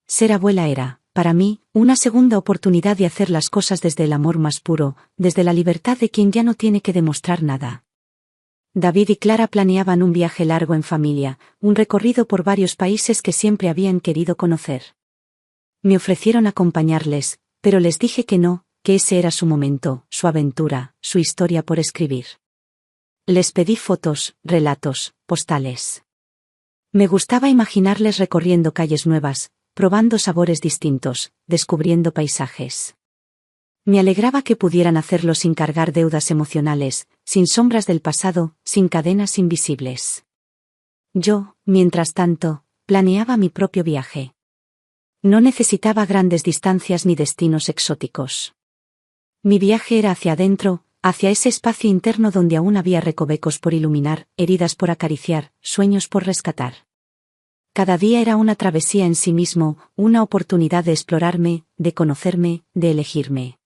Ser abuela era, para mí, una segunda oportunidad de hacer las cosas desde el amor más puro, desde la libertad de quien ya no tiene que demostrar nada. David y Clara planeaban un viaje largo en familia, un recorrido por varios países que siempre habían querido conocer. Me ofrecieron acompañarles, pero les dije que no, que ese era su momento, su aventura, su historia por escribir. Les pedí fotos, relatos, postales. Me gustaba imaginarles recorriendo calles nuevas, probando sabores distintos, descubriendo paisajes. Me alegraba que pudieran hacerlo sin cargar deudas emocionales, sin sombras del pasado, sin cadenas invisibles. Yo, mientras tanto, planeaba mi propio viaje. No necesitaba grandes distancias ni destinos exóticos. Mi viaje era hacia adentro, hacia ese espacio interno donde aún había recovecos por iluminar, heridas por acariciar, sueños por rescatar. Cada día era una travesía en sí mismo, una oportunidad de explorarme, de conocerme, de elegirme.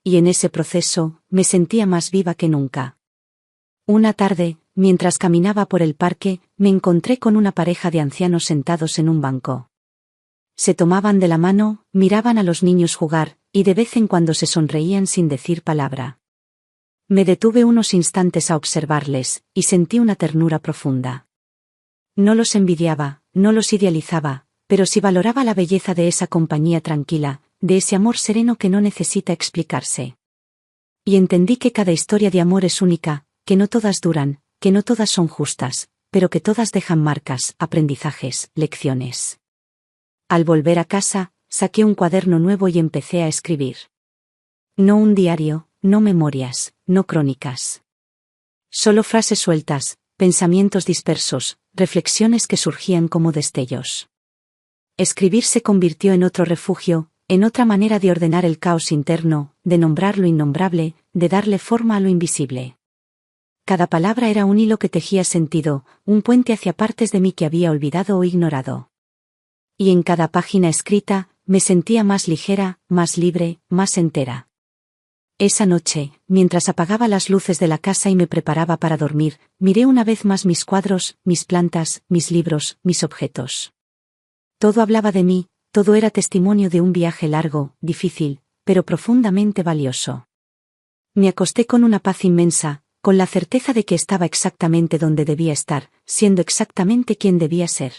Y en ese proceso, me sentía más viva que nunca. Una tarde, mientras caminaba por el parque, me encontré con una pareja de ancianos sentados en un banco. Se tomaban de la mano, miraban a los niños jugar, y de vez en cuando se sonreían sin decir palabra. Me detuve unos instantes a observarles, y sentí una ternura profunda. No los envidiaba, no los idealizaba, pero sí valoraba la belleza de esa compañía tranquila, de ese amor sereno que no necesita explicarse. Y entendí que cada historia de amor es única, que no todas duran, que no todas son justas, pero que todas dejan marcas, aprendizajes, lecciones. Al volver a casa, saqué un cuaderno nuevo y empecé a escribir. No un diario, no memorias, no crónicas. Solo frases sueltas, pensamientos dispersos, reflexiones que surgían como destellos. Escribir se convirtió en otro refugio, en otra manera de ordenar el caos interno, de nombrar lo innombrable, de darle forma a lo invisible. Cada palabra era un hilo que tejía sentido, un puente hacia partes de mí que había olvidado o ignorado. Y en cada página escrita, me sentía más ligera, más libre, más entera. Esa noche, mientras apagaba las luces de la casa y me preparaba para dormir, miré una vez más mis cuadros, mis plantas, mis libros, mis objetos. Todo hablaba de mí, todo era testimonio de un viaje largo, difícil, pero profundamente valioso. Me acosté con una paz inmensa, con la certeza de que estaba exactamente donde debía estar, siendo exactamente quien debía ser.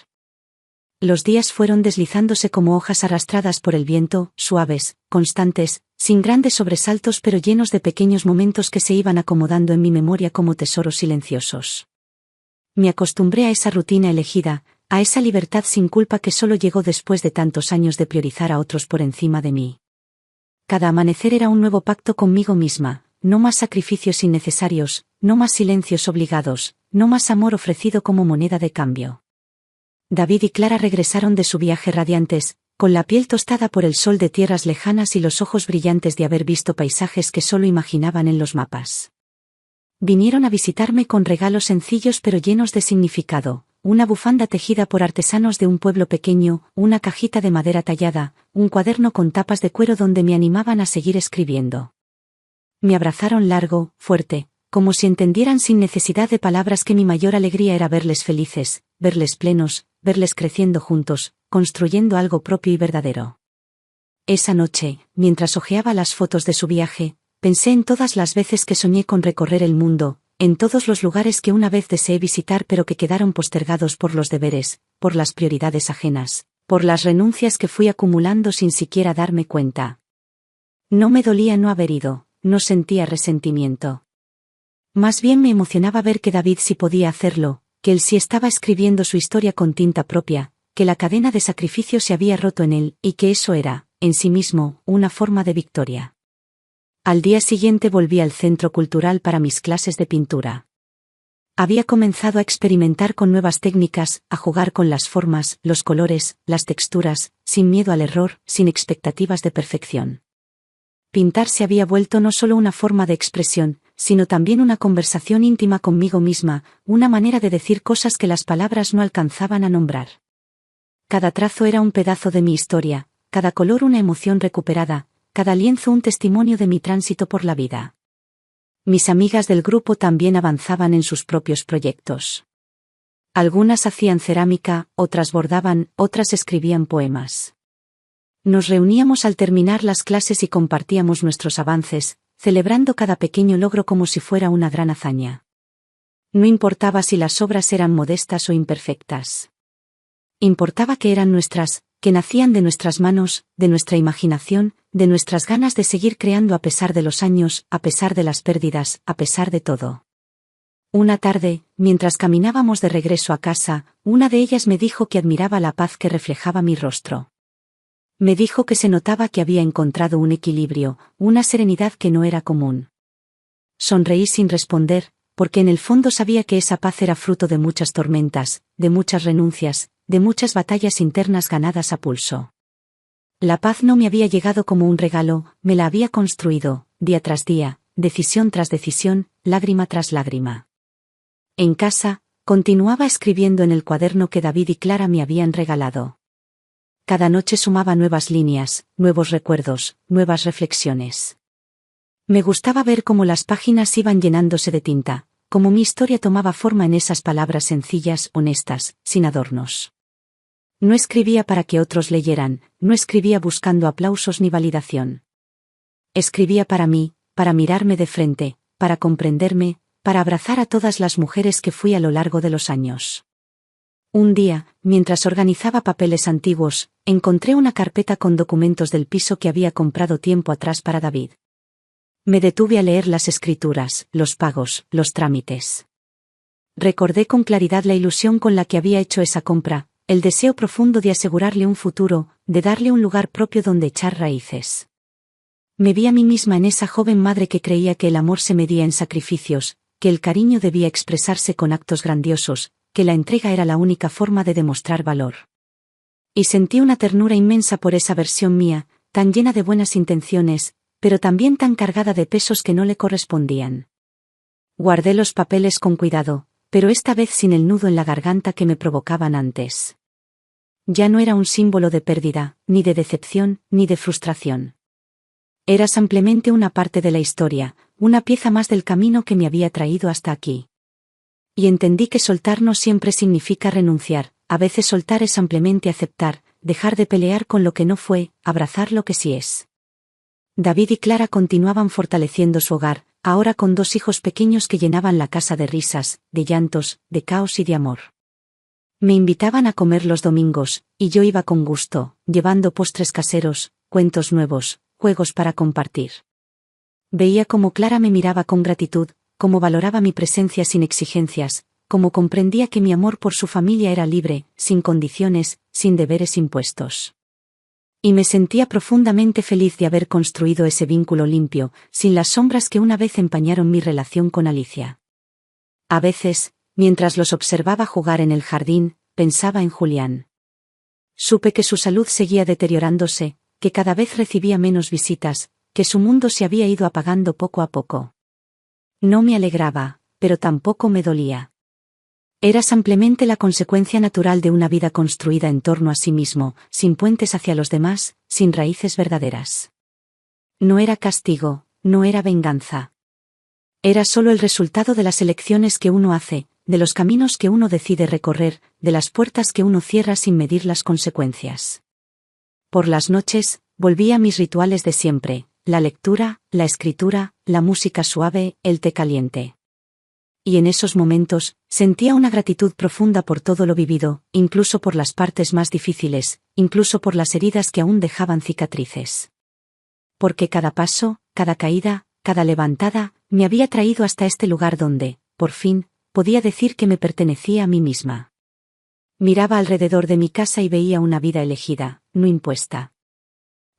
Los días fueron deslizándose como hojas arrastradas por el viento, suaves, constantes, sin grandes sobresaltos pero llenos de pequeños momentos que se iban acomodando en mi memoria como tesoros silenciosos. Me acostumbré a esa rutina elegida, a esa libertad sin culpa que solo llegó después de tantos años de priorizar a otros por encima de mí. Cada amanecer era un nuevo pacto conmigo misma, no más sacrificios innecesarios, no más silencios obligados, no más amor ofrecido como moneda de cambio. David y Clara regresaron de su viaje radiantes, con la piel tostada por el sol de tierras lejanas y los ojos brillantes de haber visto paisajes que solo imaginaban en los mapas. Vinieron a visitarme con regalos sencillos pero llenos de significado, una bufanda tejida por artesanos de un pueblo pequeño, una cajita de madera tallada, un cuaderno con tapas de cuero donde me animaban a seguir escribiendo. Me abrazaron largo, fuerte, como si entendieran sin necesidad de palabras que mi mayor alegría era verles felices, verles plenos, verles creciendo juntos, construyendo algo propio y verdadero. Esa noche, mientras hojeaba las fotos de su viaje, pensé en todas las veces que soñé con recorrer el mundo, en todos los lugares que una vez deseé visitar pero que quedaron postergados por los deberes, por las prioridades ajenas, por las renuncias que fui acumulando sin siquiera darme cuenta. No me dolía no haber ido, no sentía resentimiento. Más bien me emocionaba ver que David sí podía hacerlo, que él sí estaba escribiendo su historia con tinta propia, que la cadena de sacrificio se había roto en él y que eso era, en sí mismo, una forma de victoria. Al día siguiente volví al centro cultural para mis clases de pintura. Había comenzado a experimentar con nuevas técnicas, a jugar con las formas, los colores, las texturas, sin miedo al error, sin expectativas de perfección. Pintar se había vuelto no solo una forma de expresión, sino también una conversación íntima conmigo misma, una manera de decir cosas que las palabras no alcanzaban a nombrar. Cada trazo era un pedazo de mi historia, cada color una emoción recuperada, cada lienzo un testimonio de mi tránsito por la vida. Mis amigas del grupo también avanzaban en sus propios proyectos. Algunas hacían cerámica, otras bordaban, otras escribían poemas. Nos reuníamos al terminar las clases y compartíamos nuestros avances, celebrando cada pequeño logro como si fuera una gran hazaña. No importaba si las obras eran modestas o imperfectas. Importaba que eran nuestras, que nacían de nuestras manos, de nuestra imaginación, de nuestras ganas de seguir creando a pesar de los años, a pesar de las pérdidas, a pesar de todo. Una tarde, mientras caminábamos de regreso a casa, una de ellas me dijo que admiraba la paz que reflejaba mi rostro. Me dijo que se notaba que había encontrado un equilibrio, una serenidad que no era común. Sonreí sin responder, porque en el fondo sabía que esa paz era fruto de muchas tormentas, de muchas renuncias, de muchas batallas internas ganadas a pulso. La paz no me había llegado como un regalo, me la había construido, día tras día, decisión tras decisión, lágrima tras lágrima. En casa, continuaba escribiendo en el cuaderno que David y Clara me habían regalado. Cada noche sumaba nuevas líneas, nuevos recuerdos, nuevas reflexiones. Me gustaba ver cómo las páginas iban llenándose de tinta, cómo mi historia tomaba forma en esas palabras sencillas, honestas, sin adornos. No escribía para que otros leyeran, no escribía buscando aplausos ni validación. Escribía para mí, para mirarme de frente, para comprenderme, para abrazar a todas las mujeres que fui a lo largo de los años. Un día, mientras organizaba papeles antiguos, encontré una carpeta con documentos del piso que había comprado tiempo atrás para David. Me detuve a leer las escrituras, los pagos, los trámites. Recordé con claridad la ilusión con la que había hecho esa compra, el deseo profundo de asegurarle un futuro, de darle un lugar propio donde echar raíces. Me vi a mí misma en esa joven madre que creía que el amor se medía en sacrificios, que el cariño debía expresarse con actos grandiosos, que la entrega era la única forma de demostrar valor. Y sentí una ternura inmensa por esa versión mía, tan llena de buenas intenciones, pero también tan cargada de pesos que no le correspondían. Guardé los papeles con cuidado, pero esta vez sin el nudo en la garganta que me provocaban antes. Ya no era un símbolo de pérdida, ni de decepción, ni de frustración. Era simplemente una parte de la historia, una pieza más del camino que me había traído hasta aquí. Y entendí que soltar no siempre significa renunciar, a veces soltar es simplemente aceptar, dejar de pelear con lo que no fue, abrazar lo que sí es. David y Clara continuaban fortaleciendo su hogar, ahora con 2 hijos pequeños que llenaban la casa de risas, de llantos, de caos y de amor. Me invitaban a comer los domingos, y yo iba con gusto, llevando postres caseros, cuentos nuevos, juegos para compartir. Veía cómo Clara me miraba con gratitud, cómo valoraba mi presencia sin exigencias, cómo comprendía que mi amor por su familia era libre, sin condiciones, sin deberes impuestos. Y me sentía profundamente feliz de haber construido ese vínculo limpio, sin las sombras que una vez empañaron mi relación con Alicia. A veces, mientras los observaba jugar en el jardín, pensaba en Julián. Supe que su salud seguía deteriorándose, que cada vez recibía menos visitas, que su mundo se había ido apagando poco a poco. No me alegraba, pero tampoco me dolía. Era simplemente la consecuencia natural de una vida construida en torno a sí mismo, sin puentes hacia los demás, sin raíces verdaderas. No era castigo, no era venganza. Era solo el resultado de las elecciones que uno hace, de los caminos que uno decide recorrer, de las puertas que uno cierra sin medir las consecuencias. Por las noches, volvía a mis rituales de siempre, la lectura, la escritura, la música suave, el té caliente. Y en esos momentos, sentía una gratitud profunda por todo lo vivido, incluso por las partes más difíciles, incluso por las heridas que aún dejaban cicatrices. Porque cada paso, cada caída, cada levantada, me había traído hasta este lugar donde, por fin, podía decir que me pertenecía a mí misma. Miraba alrededor de mi casa y veía una vida elegida, no impuesta.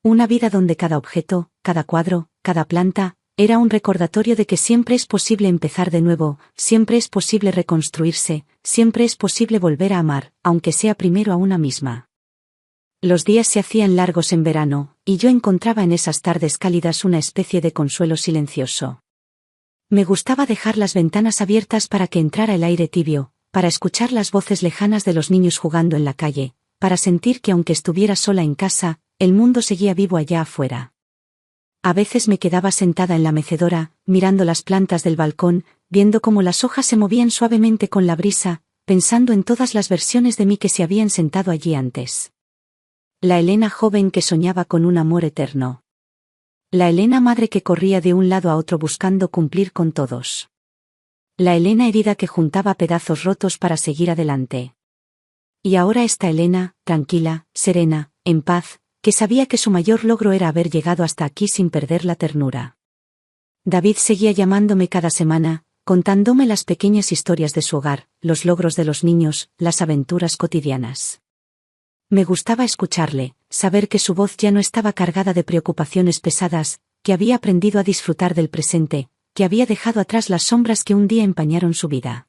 Una vida donde cada objeto, cada cuadro, cada planta, era un recordatorio de que siempre es posible empezar de nuevo, siempre es posible reconstruirse, siempre es posible volver a amar, aunque sea primero a una misma. Los días se hacían largos en verano, y yo encontraba en esas tardes cálidas una especie de consuelo silencioso. Me gustaba dejar las ventanas abiertas para que entrara el aire tibio, para escuchar las voces lejanas de los niños jugando en la calle, para sentir que aunque estuviera sola en casa, el mundo seguía vivo allá afuera. A veces me quedaba sentada en la mecedora, mirando las plantas del balcón, viendo cómo las hojas se movían suavemente con la brisa, pensando en todas las versiones de mí que se habían sentado allí antes. La Elena joven que soñaba con un amor eterno. La Elena madre que corría de un lado a otro buscando cumplir con todos. La Elena herida que juntaba pedazos rotos para seguir adelante. Y ahora esta Elena, tranquila, serena, en paz, que sabía que su mayor logro era haber llegado hasta aquí sin perder la ternura. David seguía llamándome cada semana, contándome las pequeñas historias de su hogar, los logros de los niños, las aventuras cotidianas. Me gustaba escucharle, saber que su voz ya no estaba cargada de preocupaciones pesadas, que había aprendido a disfrutar del presente, que había dejado atrás las sombras que un día empañaron su vida.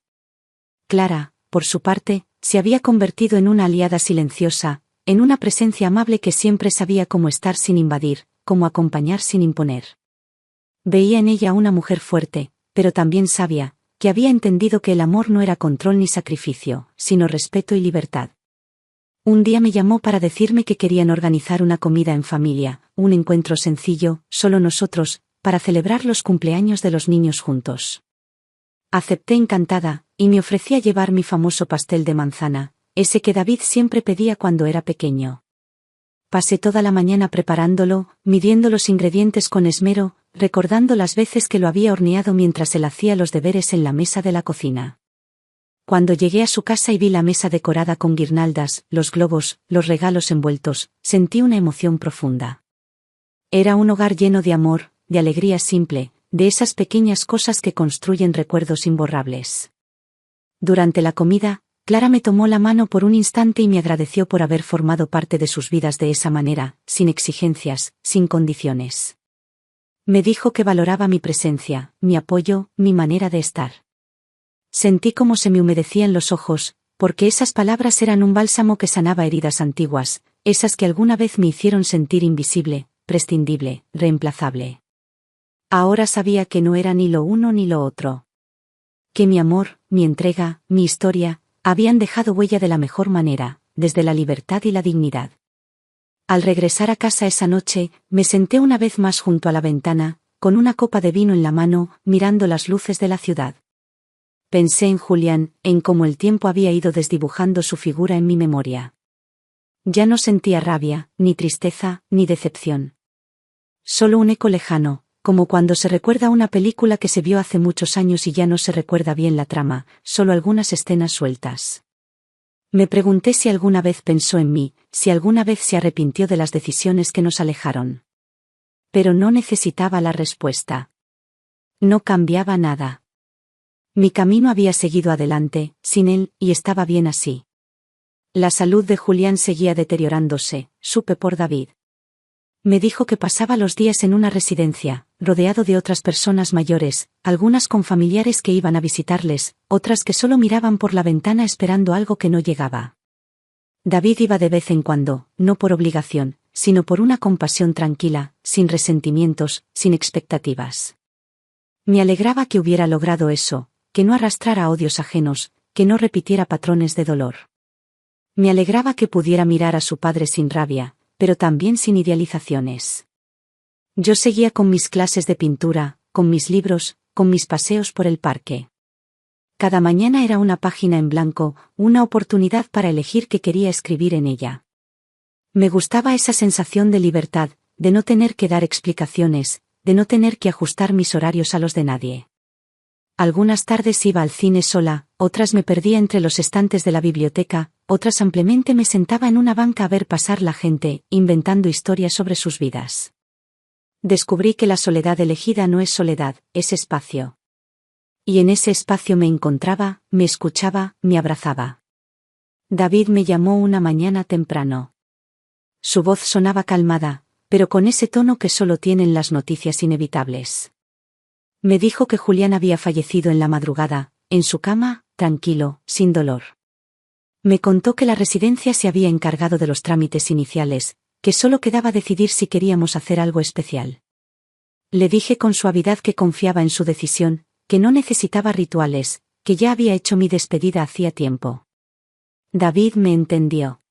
Clara, por su parte, se había convertido en una aliada silenciosa, en una presencia amable que siempre sabía cómo estar sin invadir, cómo acompañar sin imponer. Veía en ella una mujer fuerte, pero también sabia, que había entendido que el amor no era control ni sacrificio, sino respeto y libertad. Un día me llamó para decirme que querían organizar una comida en familia, un encuentro sencillo, solo nosotros, para celebrar los cumpleaños de los niños juntos. Acepté encantada, y me ofrecía llevar mi famoso pastel de manzana, ese que David siempre pedía cuando era pequeño. Pasé toda la mañana preparándolo, midiendo los ingredientes con esmero, recordando las veces que lo había horneado mientras él hacía los deberes en la mesa de la cocina. Cuando llegué a su casa y vi la mesa decorada con guirnaldas, los globos, los regalos envueltos, sentí una emoción profunda. Era un hogar lleno de amor, de alegría simple, de esas pequeñas cosas que construyen recuerdos imborrables. Durante la comida, Clara me tomó la mano por un instante y me agradeció por haber formado parte de sus vidas de esa manera, sin exigencias, sin condiciones. Me dijo que valoraba mi presencia, mi apoyo, mi manera de estar. Sentí cómo se me humedecían los ojos, porque esas palabras eran un bálsamo que sanaba heridas antiguas, esas que alguna vez me hicieron sentir invisible, prescindible, reemplazable. Ahora sabía que no era ni lo uno ni lo otro. Que mi amor, mi entrega, mi historia, habían dejado huella de la mejor manera, desde la libertad y la dignidad. Al regresar a casa esa noche, me senté una vez más junto a la ventana, con una copa de vino en la mano, mirando las luces de la ciudad. Pensé en Julián, en cómo el tiempo había ido desdibujando su figura en mi memoria. Ya no sentía rabia, ni tristeza, ni decepción. Solo un eco lejano, como cuando se recuerda una película que se vio hace muchos años y ya no se recuerda bien la trama, solo algunas escenas sueltas. Me pregunté si alguna vez pensó en mí, si alguna vez se arrepintió de las decisiones que nos alejaron. Pero no necesitaba la respuesta. No cambiaba nada. Mi camino había seguido adelante, sin él, y estaba bien así. La salud de Julián seguía deteriorándose, supe por David. Me dijo que pasaba los días en una residencia, rodeado de otras personas mayores, algunas con familiares que iban a visitarles, otras que solo miraban por la ventana esperando algo que no llegaba. David iba de vez en cuando, no por obligación, sino por una compasión tranquila, sin resentimientos, sin expectativas. Me alegraba que hubiera logrado eso, que no arrastrara odios ajenos, que no repitiera patrones de dolor. Me alegraba que pudiera mirar a su padre sin rabia, pero también sin idealizaciones. Yo seguía con mis clases de pintura, con mis libros, con mis paseos por el parque. Cada mañana era una página en blanco, una oportunidad para elegir qué quería escribir en ella. Me gustaba esa sensación de libertad, de no tener que dar explicaciones, de no tener que ajustar mis horarios a los de nadie. Algunas tardes iba al cine sola, otras me perdía entre los estantes de la biblioteca, otras simplemente me sentaba en una banca a ver pasar la gente, inventando historias sobre sus vidas. Descubrí que la soledad elegida no es soledad, es espacio. Y en ese espacio me encontraba, me escuchaba, me abrazaba. David me llamó una mañana temprano. Su voz sonaba calmada, pero con ese tono que solo tienen las noticias inevitables. Me dijo que Julián había fallecido en la madrugada, en su cama, tranquilo, sin dolor. Me contó que la residencia se había encargado de los trámites iniciales, que solo quedaba decidir si queríamos hacer algo especial. Le dije con suavidad que confiaba en su decisión, que no necesitaba rituales, que ya había hecho mi despedida hacía tiempo. David me entendió.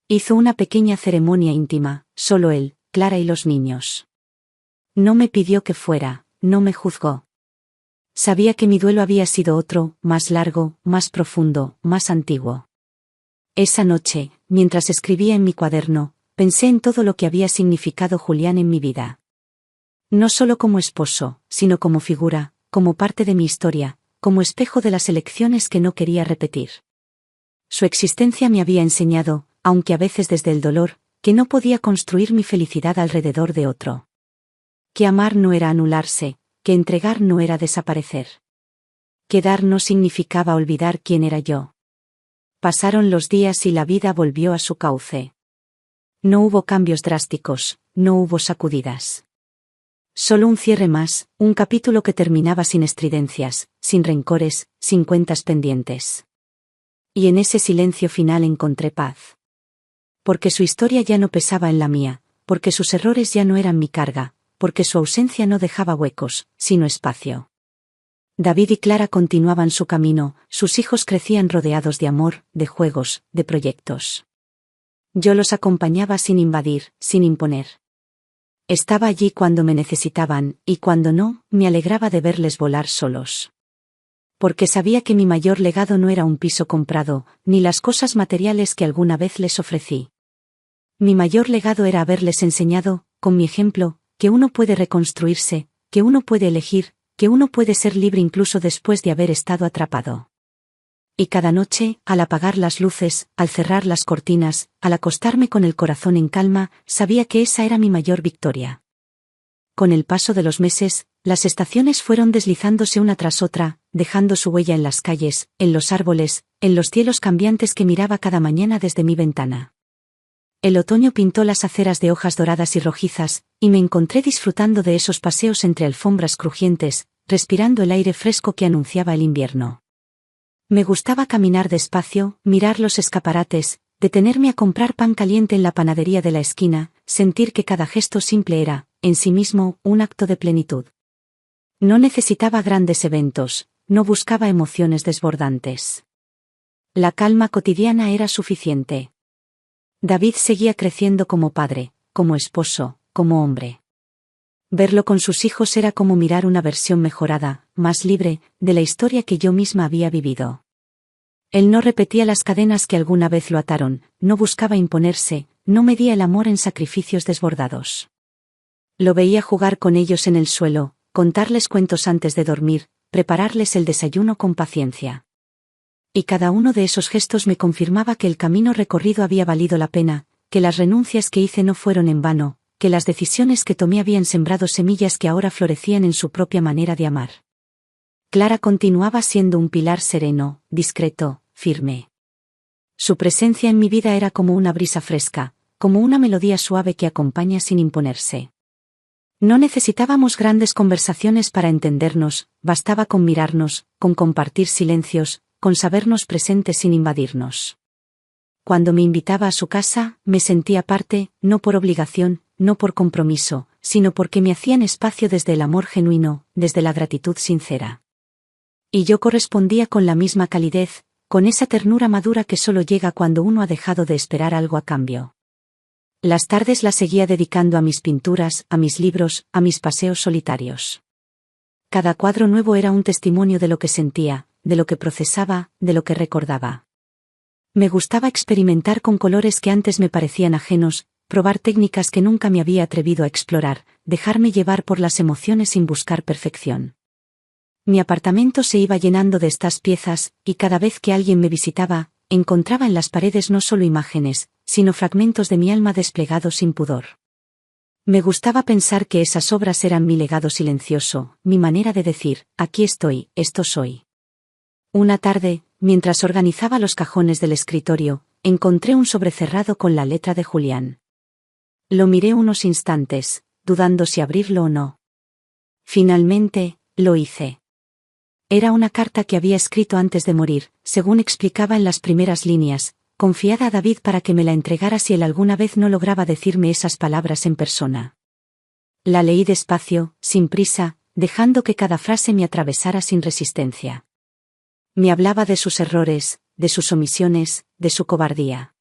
Hizo una pequeña ceremonia íntima, solo él, Clara y los niños. No me pidió que fuera, no me juzgó. Sabía que mi duelo había sido otro, más largo, más profundo, más antiguo. Esa noche, mientras escribía en mi cuaderno, pensé en todo lo que había significado Julián en mi vida. No solo como esposo, sino como figura, como parte de mi historia, como espejo de las elecciones que no quería repetir. Su existencia me había enseñado, aunque a veces desde el dolor, que no podía construir mi felicidad alrededor de otro. Que amar no era anularse, que entregar no era desaparecer. Que dar no significaba olvidar quién era yo. Pasaron los días y la vida volvió a su cauce. No hubo cambios drásticos, no hubo sacudidas. Solo un cierre más, un capítulo que terminaba sin estridencias, sin rencores, sin cuentas pendientes. Y en ese silencio final encontré paz. Porque su historia ya no pesaba en la mía, porque sus errores ya no eran mi carga, porque su ausencia no dejaba huecos, sino espacio. David y Clara continuaban su camino, sus hijos crecían rodeados de amor, de juegos, de proyectos. Yo los acompañaba sin invadir, sin imponer. Estaba allí cuando me necesitaban, y cuando no, me alegraba de verles volar solos. Porque sabía que mi mayor legado no era un piso comprado, ni las cosas materiales que alguna vez les ofrecí. Mi mayor legado era haberles enseñado, con mi ejemplo, que uno puede reconstruirse, que uno puede elegir, que uno puede ser libre incluso después de haber estado atrapado. Y cada noche, al apagar las luces, al cerrar las cortinas, al acostarme con el corazón en calma, sabía que esa era mi mayor victoria. Con el paso de los meses, las estaciones fueron deslizándose una tras otra, dejando su huella en las calles, en los árboles, en los cielos cambiantes que miraba cada mañana desde mi ventana. El otoño pintó las aceras de hojas doradas y rojizas, y me encontré disfrutando de esos paseos entre alfombras crujientes, respirando el aire fresco que anunciaba el invierno. Me gustaba caminar despacio, mirar los escaparates, detenerme a comprar pan caliente en la panadería de la esquina, sentir que cada gesto simple era, en sí mismo, un acto de plenitud. No necesitaba grandes eventos, no buscaba emociones desbordantes. La calma cotidiana era suficiente. David seguía creciendo como padre, como esposo, como hombre. Verlo con sus hijos era como mirar una versión mejorada, más libre, de la historia que yo misma había vivido. Él no repetía las cadenas que alguna vez lo ataron, no buscaba imponerse, no medía el amor en sacrificios desbordados. Lo veía jugar con ellos en el suelo, contarles cuentos antes de dormir, prepararles el desayuno con paciencia. Y cada uno de esos gestos me confirmaba que el camino recorrido había valido la pena, que las renuncias que hice no fueron en vano, que las decisiones que tomé habían sembrado semillas que ahora florecían en su propia manera de amar. Clara continuaba siendo un pilar sereno, discreto, firme. Su presencia en mi vida era como una brisa fresca, como una melodía suave que acompaña sin imponerse. No necesitábamos grandes conversaciones para entendernos, bastaba con mirarnos, con compartir silencios, con sabernos presentes sin invadirnos. Cuando me invitaba a su casa, me sentía parte, no por obligación, no por compromiso, sino porque me hacían espacio desde el amor genuino, desde la gratitud sincera. Y yo correspondía con la misma calidez, con esa ternura madura que solo llega cuando uno ha dejado de esperar algo a cambio. Las tardes las seguía dedicando a mis pinturas, a mis libros, a mis paseos solitarios. Cada cuadro nuevo era un testimonio de lo que sentía, de lo que procesaba, de lo que recordaba. Me gustaba experimentar con colores que antes me parecían ajenos, probar técnicas que nunca me había atrevido a explorar, dejarme llevar por las emociones sin buscar perfección. Mi apartamento se iba llenando de estas piezas, y cada vez que alguien me visitaba, encontraba en las paredes no solo imágenes, sino fragmentos de mi alma desplegados sin pudor. Me gustaba pensar que esas obras eran mi legado silencioso, mi manera de decir, aquí estoy, esto soy. Una tarde, mientras organizaba los cajones del escritorio, encontré un sobre cerrado con la letra de Julián. Lo miré unos instantes, dudando si abrirlo o no. Finalmente, lo hice. Era una carta que había escrito antes de morir, según explicaba en las primeras líneas, confiada a David para que me la entregara si él alguna vez no lograba decirme esas palabras en persona. La leí despacio, sin prisa, dejando que cada frase me atravesara sin resistencia. Me hablaba de sus errores, de sus omisiones, de su cobardía.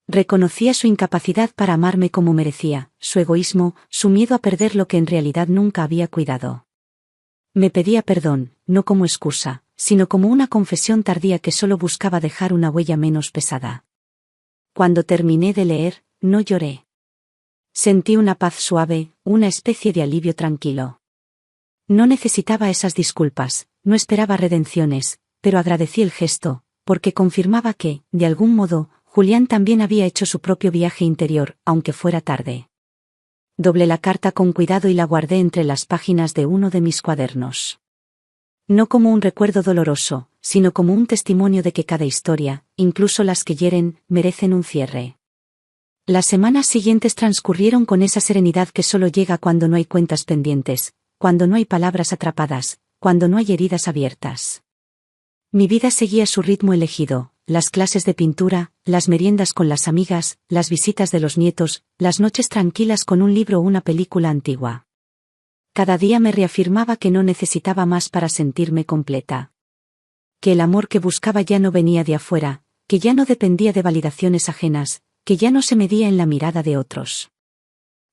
Reconocía su incapacidad para amarme como merecía, su egoísmo, su miedo a perder lo que en realidad nunca había cuidado. Me pedía perdón, no como excusa, sino como una confesión tardía que solo buscaba dejar una huella menos pesada. Cuando terminé de leer, no lloré. Sentí una paz suave, una especie de alivio tranquilo. No necesitaba esas disculpas, no esperaba redenciones, pero agradecí el gesto, porque confirmaba que, de algún modo, Julián también había hecho su propio viaje interior, aunque fuera tarde. Doblé la carta con cuidado y la guardé entre las páginas de uno de mis cuadernos. No como un recuerdo doloroso, sino como un testimonio de que cada historia, incluso las que hieren, merecen un cierre. Las semanas siguientes transcurrieron con esa serenidad que solo llega cuando no hay cuentas pendientes, cuando no hay palabras atrapadas, cuando no hay heridas abiertas. Mi vida seguía su ritmo elegido, las clases de pintura, las meriendas con las amigas, las visitas de los nietos, las noches tranquilas con un libro o una película antigua. Cada día me reafirmaba que no necesitaba más para sentirme completa. Que el amor que buscaba ya no venía de afuera, que ya no dependía de validaciones ajenas, que ya no se medía en la mirada de otros.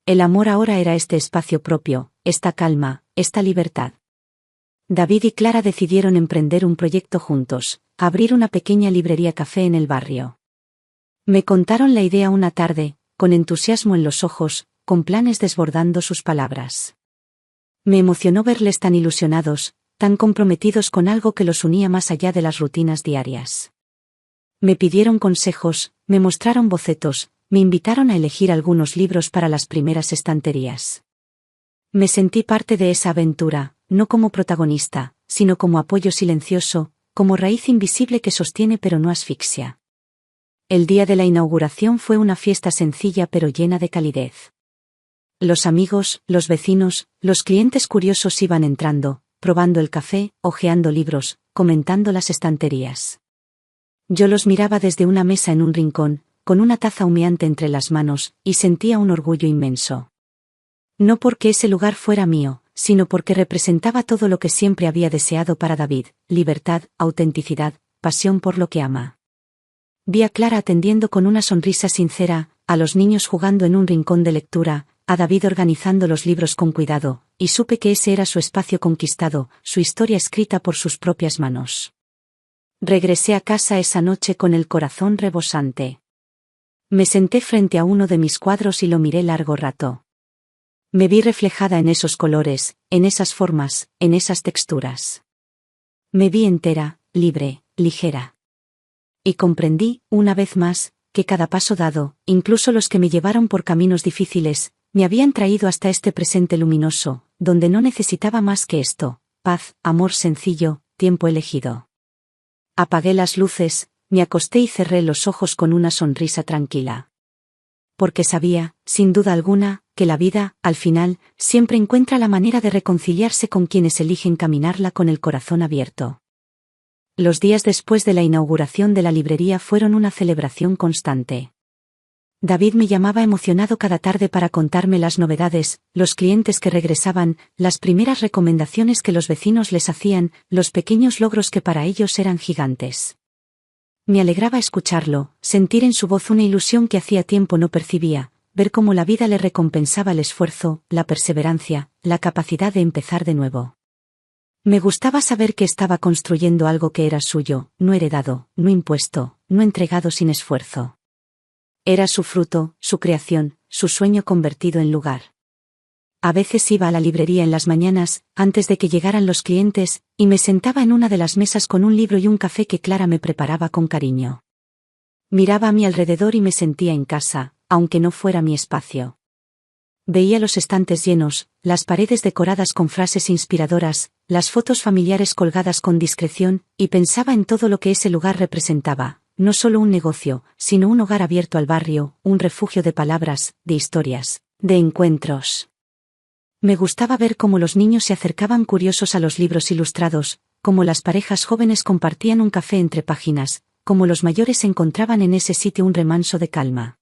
El amor ahora era este espacio propio, esta calma, esta libertad. David y Clara decidieron emprender un proyecto juntos, abrir una pequeña librería café en el barrio. Me contaron la idea una tarde, con entusiasmo en los ojos, con planes desbordando sus palabras. Me emocionó verles tan ilusionados, tan comprometidos con algo que los unía más allá de las rutinas diarias. Me pidieron consejos, me mostraron bocetos, me invitaron a elegir algunos libros para las primeras estanterías. Me sentí parte de esa aventura, no como protagonista, sino como apoyo silencioso, como raíz invisible que sostiene pero no asfixia. El día de la inauguración fue una fiesta sencilla pero llena de calidez. Los amigos, los vecinos, los clientes curiosos iban entrando, probando el café, hojeando libros, comentando las estanterías. Yo los miraba desde una mesa en un rincón, con una taza humeante entre las manos, y sentía un orgullo inmenso. No porque ese lugar fuera mío, sino porque representaba todo lo que siempre había deseado para David: libertad, autenticidad, pasión por lo que ama. Vi a Clara atendiendo con una sonrisa sincera, a los niños jugando en un rincón de lectura, a David organizando los libros con cuidado, y supe que ese era su espacio conquistado, su historia escrita por sus propias manos. Regresé a casa esa noche con el corazón rebosante. Me senté frente a uno de mis cuadros y lo miré largo rato. Me vi reflejada en esos colores, en esas formas, en esas texturas. Me vi entera, libre, ligera. Y comprendí, una vez más, que cada paso dado, incluso los que me llevaron por caminos difíciles, me habían traído hasta este presente luminoso, donde no necesitaba más que esto: paz, amor sencillo, tiempo elegido. Apagué las luces, me acosté y cerré los ojos con una sonrisa tranquila. Porque sabía, sin duda alguna, que la vida, al final, siempre encuentra la manera de reconciliarse con quienes eligen caminarla con el corazón abierto. Los días después de la inauguración de la librería fueron una celebración constante. David me llamaba emocionado cada tarde para contarme las novedades, los clientes que regresaban, las primeras recomendaciones que los vecinos les hacían, los pequeños logros que para ellos eran gigantes. Me alegraba escucharlo, sentir en su voz una ilusión que hacía tiempo no percibía, ver cómo la vida le recompensaba el esfuerzo, la perseverancia, la capacidad de empezar de nuevo. Me gustaba saber que estaba construyendo algo que era suyo, no heredado, no impuesto, no entregado sin esfuerzo. Era su fruto, su creación, su sueño convertido en lugar. A veces iba a la librería en las mañanas, antes de que llegaran los clientes, y me sentaba en una de las mesas con un libro y un café que Clara me preparaba con cariño. Miraba a mi alrededor y me sentía en casa, aunque no fuera mi espacio. Veía los estantes llenos, las paredes decoradas con frases inspiradoras, las fotos familiares colgadas con discreción, y pensaba en todo lo que ese lugar representaba, no solo un negocio, sino un hogar abierto al barrio, un refugio de palabras, de historias, de encuentros. Me gustaba ver cómo los niños se acercaban curiosos a los libros ilustrados, cómo las parejas jóvenes compartían un café entre páginas, cómo los mayores encontraban en ese sitio un remanso de calma.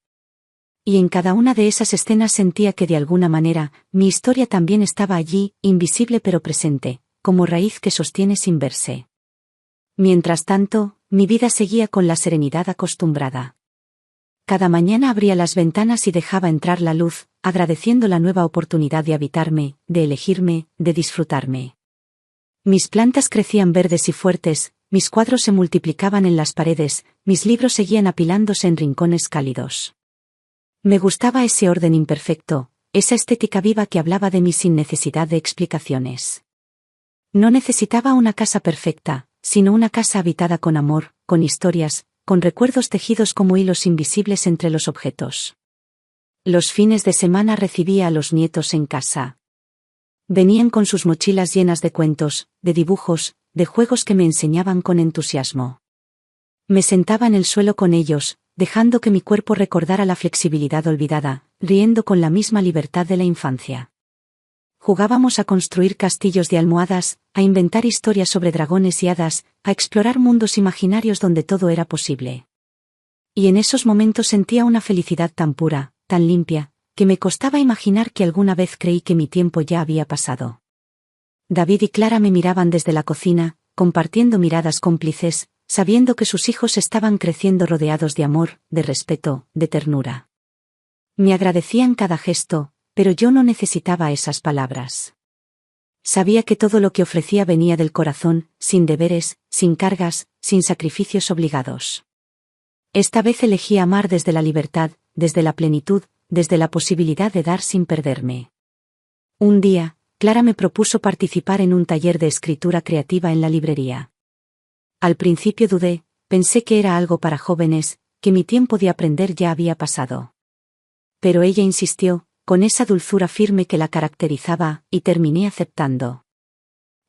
Y en cada una de esas escenas sentía que de alguna manera, mi historia también estaba allí, invisible pero presente, como raíz que sostiene sin verse. Mientras tanto, mi vida seguía con la serenidad acostumbrada. Cada mañana abría las ventanas y dejaba entrar la luz, agradeciendo la nueva oportunidad de habitarme, de elegirme, de disfrutarme. Mis plantas crecían verdes y fuertes, mis cuadros se multiplicaban en las paredes, mis libros seguían apilándose en rincones cálidos. Me gustaba ese orden imperfecto, esa estética viva que hablaba de mí sin necesidad de explicaciones. No necesitaba una casa perfecta, sino una casa habitada con amor, con historias, con recuerdos tejidos como hilos invisibles entre los objetos. Los fines de semana recibía a los nietos en casa. Venían con sus mochilas llenas de cuentos, de dibujos, de juegos que me enseñaban con entusiasmo. Me sentaba en el suelo con ellos, dejando que mi cuerpo recordara la flexibilidad olvidada, riendo con la misma libertad de la infancia. Jugábamos a construir castillos de almohadas, a inventar historias sobre dragones y hadas, a explorar mundos imaginarios donde todo era posible. Y en esos momentos sentía una felicidad tan pura, tan limpia, que me costaba imaginar que alguna vez creí que mi tiempo ya había pasado. David y Clara me miraban desde la cocina, compartiendo miradas cómplices, sabiendo que sus hijos estaban creciendo rodeados de amor, de respeto, de ternura. Me agradecían cada gesto, pero yo no necesitaba esas palabras. Sabía que todo lo que ofrecía venía del corazón, sin deberes, sin cargas, sin sacrificios obligados. Esta vez elegí amar desde la libertad, desde la plenitud, desde la posibilidad de dar sin perderme. Un día, Clara me propuso participar en un taller de escritura creativa en la librería. Al principio dudé, pensé que era algo para jóvenes, que mi tiempo de aprender ya había pasado. Pero ella insistió, con esa dulzura firme que la caracterizaba, y terminé aceptando.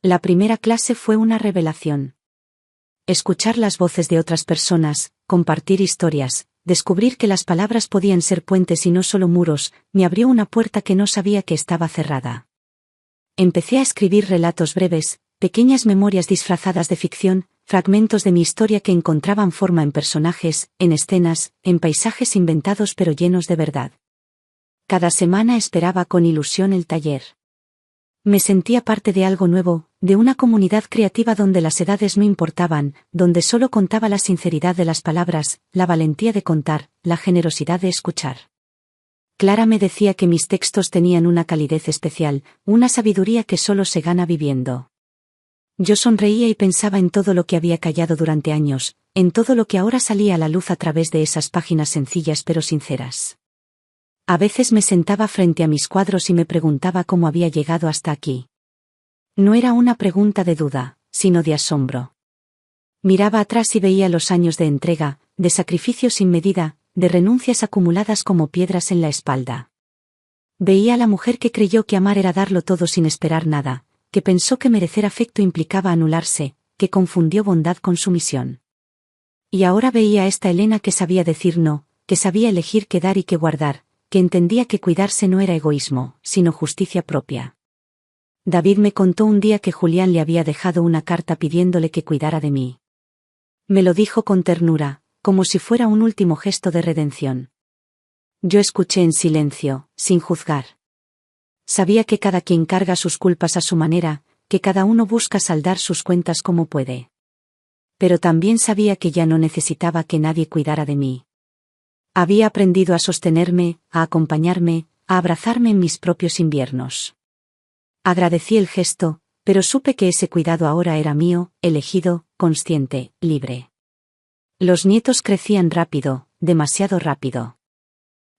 La primera clase fue una revelación. Escuchar las voces de otras personas, compartir historias, descubrir que las palabras podían ser puentes y no solo muros, me abrió una puerta que no sabía que estaba cerrada. Empecé a escribir relatos breves, pequeñas memorias disfrazadas de ficción, fragmentos de mi historia que encontraban forma en personajes, en escenas, en paisajes inventados pero llenos de verdad. Cada semana esperaba con ilusión el taller. Me sentía parte de algo nuevo, de una comunidad creativa donde las edades no importaban, donde solo contaba la sinceridad de las palabras, la valentía de contar, la generosidad de escuchar. Clara me decía que mis textos tenían una calidez especial, una sabiduría que solo se gana viviendo. Yo sonreía y pensaba en todo lo que había callado durante años, en todo lo que ahora salía a la luz a través de esas páginas sencillas pero sinceras. A veces me sentaba frente a mis cuadros y me preguntaba cómo había llegado hasta aquí. No era una pregunta de duda, sino de asombro. Miraba atrás y veía los años de entrega, de sacrificio sin medida, de renuncias acumuladas como piedras en la espalda. Veía a la mujer que creyó que amar era darlo todo sin esperar nada, que pensó que merecer afecto implicaba anularse, que confundió bondad con sumisión. Y ahora veía a esta Elena que sabía decir no, que sabía elegir qué dar y qué guardar, que entendía que cuidarse no era egoísmo, sino justicia propia. David me contó un día que Julián le había dejado una carta pidiéndole que cuidara de mí. Me lo dijo con ternura, como si fuera un último gesto de redención. Yo escuché en silencio, sin juzgar. Sabía que cada quien carga sus culpas a su manera, que cada uno busca saldar sus cuentas como puede. Pero también sabía que ya no necesitaba que nadie cuidara de mí. Había aprendido a sostenerme, a acompañarme, a abrazarme en mis propios inviernos. Agradecí el gesto, pero supe que ese cuidado ahora era mío, elegido, consciente, libre. Los nietos crecían rápido, demasiado rápido.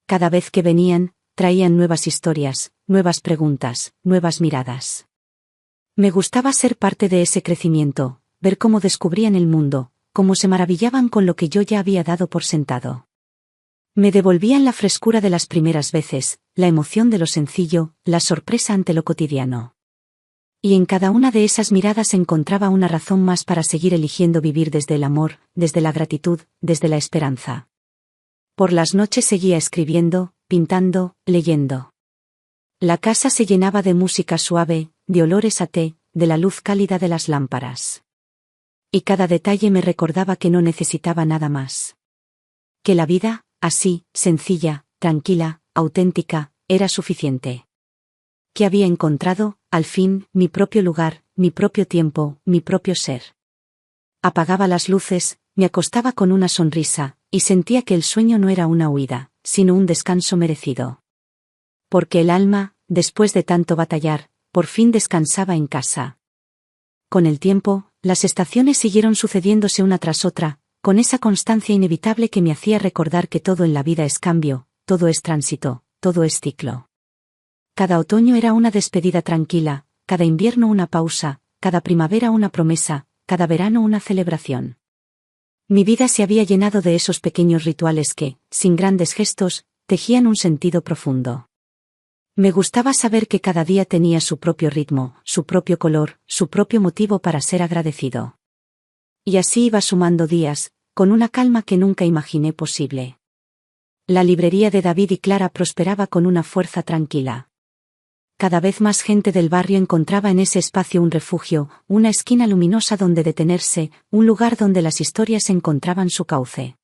Cada vez que venían, traían nuevas historias, nuevas preguntas, nuevas miradas. Me gustaba ser parte de ese crecimiento, ver cómo descubrían el mundo, cómo se maravillaban con lo que yo ya había dado por sentado. Me devolvían la frescura de las primeras veces, la emoción de lo sencillo, la sorpresa ante lo cotidiano. Y en cada una de esas miradas encontraba una razón más para seguir eligiendo vivir desde el amor, desde la gratitud, desde la esperanza. Por las noches seguía escribiendo, pintando, leyendo. La casa se llenaba de música suave, de olores a té, de la luz cálida de las lámparas. Y cada detalle me recordaba que no necesitaba nada más. Que la vida, así, sencilla, tranquila, auténtica, era suficiente. Que había encontrado, al fin, mi propio lugar, mi propio tiempo, mi propio ser. Apagaba las luces, me acostaba con una sonrisa, y sentía que el sueño no era una huida, sino un descanso merecido. Porque el alma, después de tanto batallar, por fin descansaba en casa. Con el tiempo, las estaciones siguieron sucediéndose una tras otra, con esa constancia inevitable que me hacía recordar que todo en la vida es cambio, todo es tránsito, todo es ciclo. Cada otoño era una despedida tranquila, cada invierno una pausa, cada primavera una promesa, cada verano una celebración. Mi vida se había llenado de esos pequeños rituales que, sin grandes gestos, tejían un sentido profundo. Me gustaba saber que cada día tenía su propio ritmo, su propio color, su propio motivo para ser agradecido. Y así iba sumando días, con una calma que nunca imaginé posible. La librería de David y Clara prosperaba con una fuerza tranquila. Cada vez más gente del barrio encontraba en ese espacio un refugio, una esquina luminosa donde detenerse, un lugar donde las historias encontraban su cauce.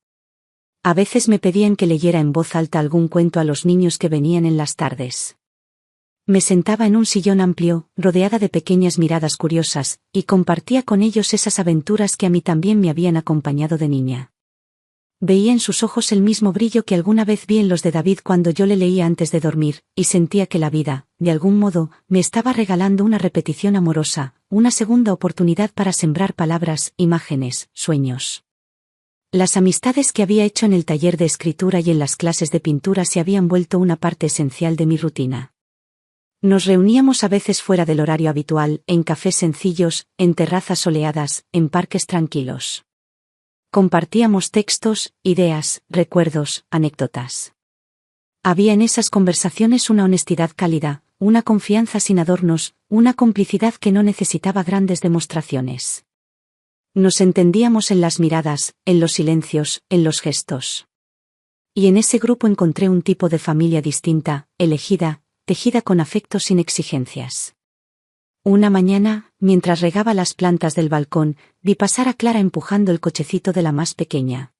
A veces me pedían que leyera en voz alta algún cuento a los niños que venían en las tardes. Me sentaba en un sillón amplio, rodeada de pequeñas miradas curiosas, y compartía con ellos esas aventuras que a mí también me habían acompañado de niña. Veía en sus ojos el mismo brillo que alguna vez vi en los de David cuando yo le leía antes de dormir, y sentía que la vida, de algún modo, me estaba regalando una repetición amorosa, una segunda oportunidad para sembrar palabras, imágenes, sueños. Las amistades que había hecho en el taller de escritura y en las clases de pintura se habían vuelto una parte esencial de mi rutina. Nos reuníamos a veces fuera del horario habitual, en cafés sencillos, en terrazas soleadas, en parques tranquilos. Compartíamos textos, ideas, recuerdos, anécdotas. Había en esas conversaciones una honestidad cálida, una confianza sin adornos, una complicidad que no necesitaba grandes demostraciones. Nos entendíamos en las miradas, en los silencios, en los gestos. Y en ese grupo encontré un tipo de familia distinta, elegida, tejida con afecto sin exigencias. Una mañana, mientras regaba las plantas del balcón, vi pasar a Clara empujando el cochecito de la más pequeña.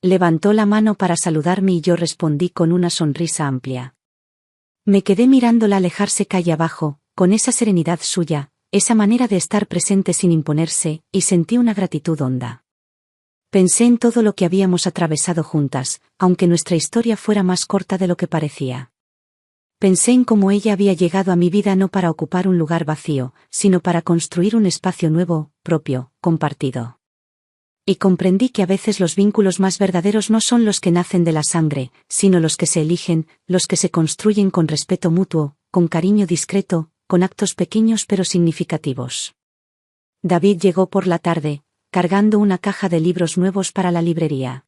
Levantó la mano para saludarme y yo respondí con una sonrisa amplia. Me quedé mirándola alejarse calle abajo, con esa serenidad suya, esa manera de estar presente sin imponerse, y sentí una gratitud honda. Pensé en todo lo que habíamos atravesado juntas, aunque nuestra historia fuera más corta de lo que parecía. Pensé en cómo ella había llegado a mi vida no para ocupar un lugar vacío, sino para construir un espacio nuevo, propio, compartido. Y comprendí que a veces los vínculos más verdaderos no son los que nacen de la sangre, sino los que se eligen, los que se construyen con respeto mutuo, con cariño discreto, con actos pequeños pero significativos. David llegó por la tarde, cargando una caja de libros nuevos para la librería.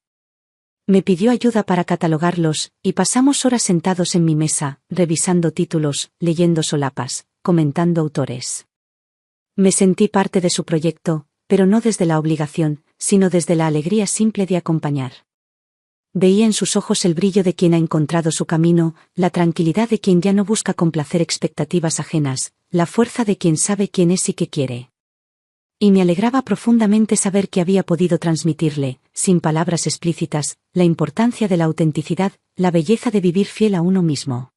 Me pidió ayuda para catalogarlos, y pasamos horas sentados en mi mesa, revisando títulos, leyendo solapas, comentando autores. Me sentí parte de su proyecto, pero no desde la obligación, sino desde la alegría simple de acompañar. Veía en sus ojos el brillo de quien ha encontrado su camino, la tranquilidad de quien ya no busca complacer expectativas ajenas, la fuerza de quien sabe quién es y qué quiere. Y me alegraba profundamente saber que había podido transmitirle, sin palabras explícitas, la importancia de la autenticidad, la belleza de vivir fiel a uno mismo.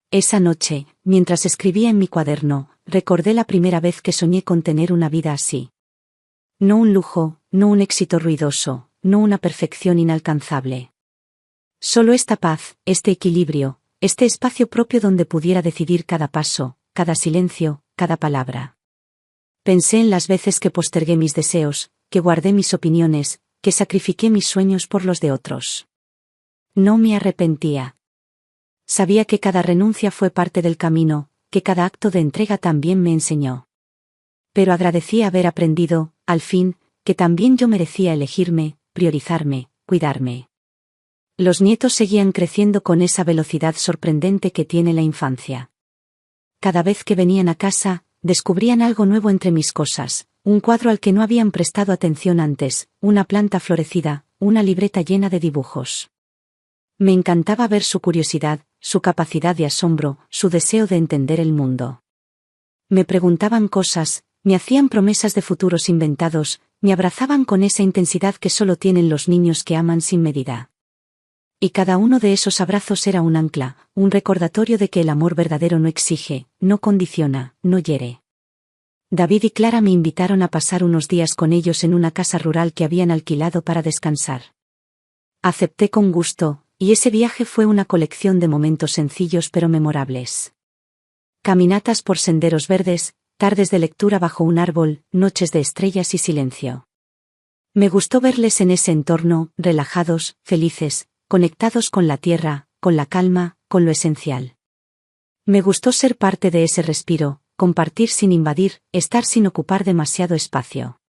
Esa noche, mientras escribía en mi cuaderno, recordé la primera vez que soñé con tener una vida así. No un lujo, no un éxito ruidoso, no una perfección inalcanzable. Solo esta paz, este equilibrio, este espacio propio donde pudiera decidir cada paso, cada silencio, cada palabra. Pensé en las veces que postergué mis deseos, que guardé mis opiniones, que sacrifiqué mis sueños por los de otros. No me arrepentía. Sabía que cada renuncia fue parte del camino, que cada acto de entrega también me enseñó. Pero agradecía haber aprendido, al fin, que también yo merecía elegirme, priorizarme, cuidarme. Los nietos seguían creciendo con esa velocidad sorprendente que tiene la infancia. Cada vez que venían a casa, descubrían algo nuevo entre mis cosas, un cuadro al que no habían prestado atención antes, una planta florecida, una libreta llena de dibujos. Me encantaba ver su curiosidad, su capacidad de asombro, su deseo de entender el mundo. Me preguntaban cosas, me hacían promesas de futuros inventados, me abrazaban con esa intensidad que solo tienen los niños que aman sin medida. Y cada uno de esos abrazos era un ancla, un recordatorio de que el amor verdadero no exige, no condiciona, no hiere. David y Clara me invitaron a pasar unos días con ellos en una casa rural que habían alquilado para descansar. Acepté con gusto, y ese viaje fue una colección de momentos sencillos pero memorables. Caminatas por senderos verdes, tardes de lectura bajo un árbol, noches de estrellas y silencio. Me gustó verles en ese entorno, relajados, felices, conectados con la tierra, con la calma, con lo esencial. Me gustó ser parte de ese respiro, compartir sin invadir, estar sin ocupar demasiado espacio.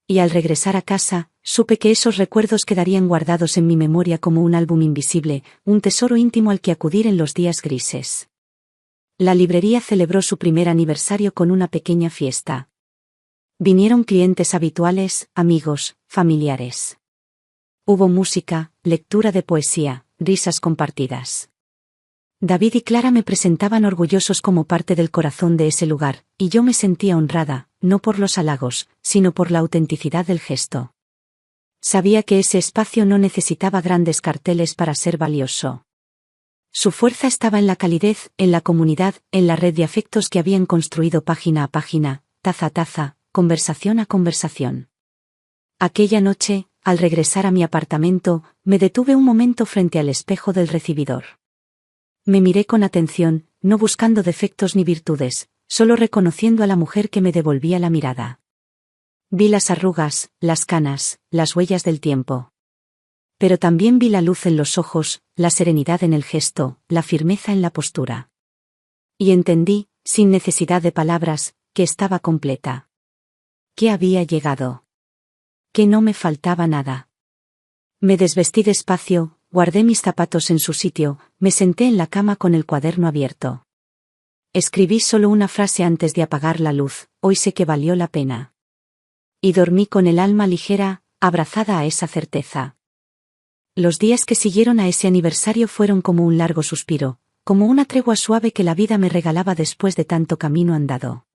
Y al regresar a casa, supe que esos recuerdos quedarían guardados en mi memoria como un álbum invisible, un tesoro íntimo al que acudir en los días grises. La librería celebró su primer aniversario con una pequeña fiesta. Vinieron clientes habituales, amigos, familiares. Hubo música, lectura de poesía, risas compartidas. David y Clara me presentaban orgullosos como parte del corazón de ese lugar, y yo me sentía honrada, no por los halagos, sino por la autenticidad del gesto. Sabía que ese espacio no necesitaba grandes carteles para ser valioso. Su fuerza estaba en la calidez, en la comunidad, en la red de afectos que habían construido página a página, taza a taza, conversación a conversación. Aquella noche, al regresar a mi apartamento, me detuve un momento frente al espejo del recibidor. Me miré con atención, no buscando defectos ni virtudes, solo reconociendo a la mujer que me devolvía la mirada. Vi las arrugas, las canas, las huellas del tiempo. Pero también vi la luz en los ojos, la serenidad en el gesto, la firmeza en la postura. Y entendí, sin necesidad de palabras, que estaba completa. Que había llegado. Que no me faltaba nada. Me desvestí despacio, guardé mis zapatos en su sitio, me senté en la cama con el cuaderno abierto. Escribí solo una frase antes de apagar la luz: hoy sé que valió la pena. Y dormí con el alma ligera, abrazada a esa certeza. Los días que siguieron a ese aniversario fueron como un largo suspiro, como una tregua suave que la vida me regalaba después de tanto camino andado.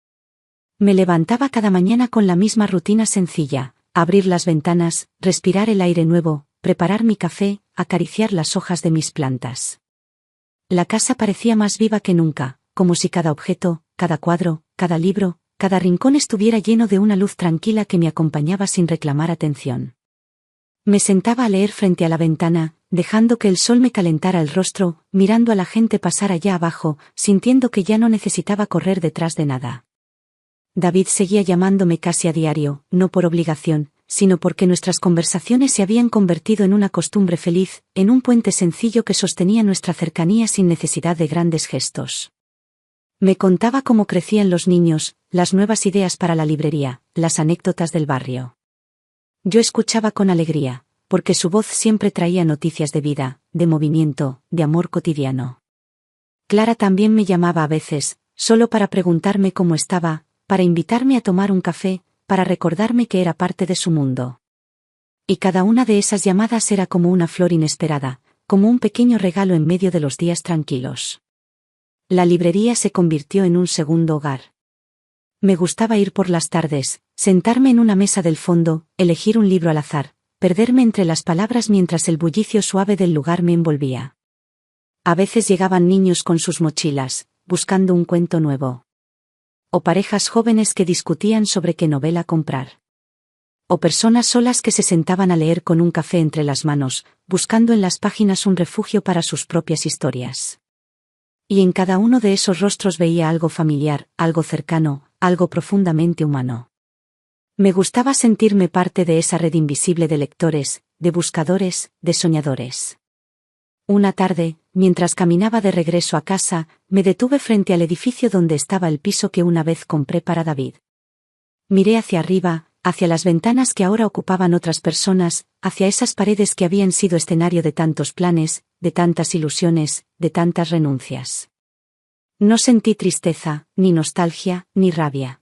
Me levantaba cada mañana con la misma rutina sencilla: abrir las ventanas, respirar el aire nuevo, preparar mi café, acariciar las hojas de mis plantas. La casa parecía más viva que nunca, como si cada objeto, cada cuadro, cada libro, cada rincón estuviera lleno de una luz tranquila que me acompañaba sin reclamar atención. Me sentaba a leer frente a la ventana, dejando que el sol me calentara el rostro, mirando a la gente pasar allá abajo, sintiendo que ya no necesitaba correr detrás de nada. David seguía llamándome casi a diario, no por obligación, sino porque nuestras conversaciones se habían convertido en una costumbre feliz, en un puente sencillo que sostenía nuestra cercanía sin necesidad de grandes gestos. Me contaba cómo crecían los niños, las nuevas ideas para la librería, las anécdotas del barrio. Yo escuchaba con alegría, porque su voz siempre traía noticias de vida, de movimiento, de amor cotidiano. Clara también me llamaba a veces, solo para preguntarme cómo estaba, para invitarme a tomar un café, para recordarme que era parte de su mundo. Y cada una de esas llamadas era como una flor inesperada, como un pequeño regalo en medio de los días tranquilos. La librería se convirtió en un segundo hogar. Me gustaba ir por las tardes, sentarme en una mesa del fondo, elegir un libro al azar, perderme entre las palabras mientras el bullicio suave del lugar me envolvía. A veces llegaban niños con sus mochilas, buscando un cuento nuevo. O parejas jóvenes que discutían sobre qué novela comprar. O personas solas que se sentaban a leer con un café entre las manos, buscando en las páginas un refugio para sus propias historias. Y en cada uno de esos rostros veía algo familiar, algo cercano, algo profundamente humano. Me gustaba sentirme parte de esa red invisible de lectores, de buscadores, de soñadores. Una tarde, mientras caminaba de regreso a casa, me detuve frente al edificio donde estaba el piso que una vez compré para David. Miré hacia arriba, hacia las ventanas que ahora ocupaban otras personas, hacia esas paredes que habían sido escenario de tantos planes, de tantas ilusiones, de tantas renuncias. No sentí tristeza, ni nostalgia, ni rabia.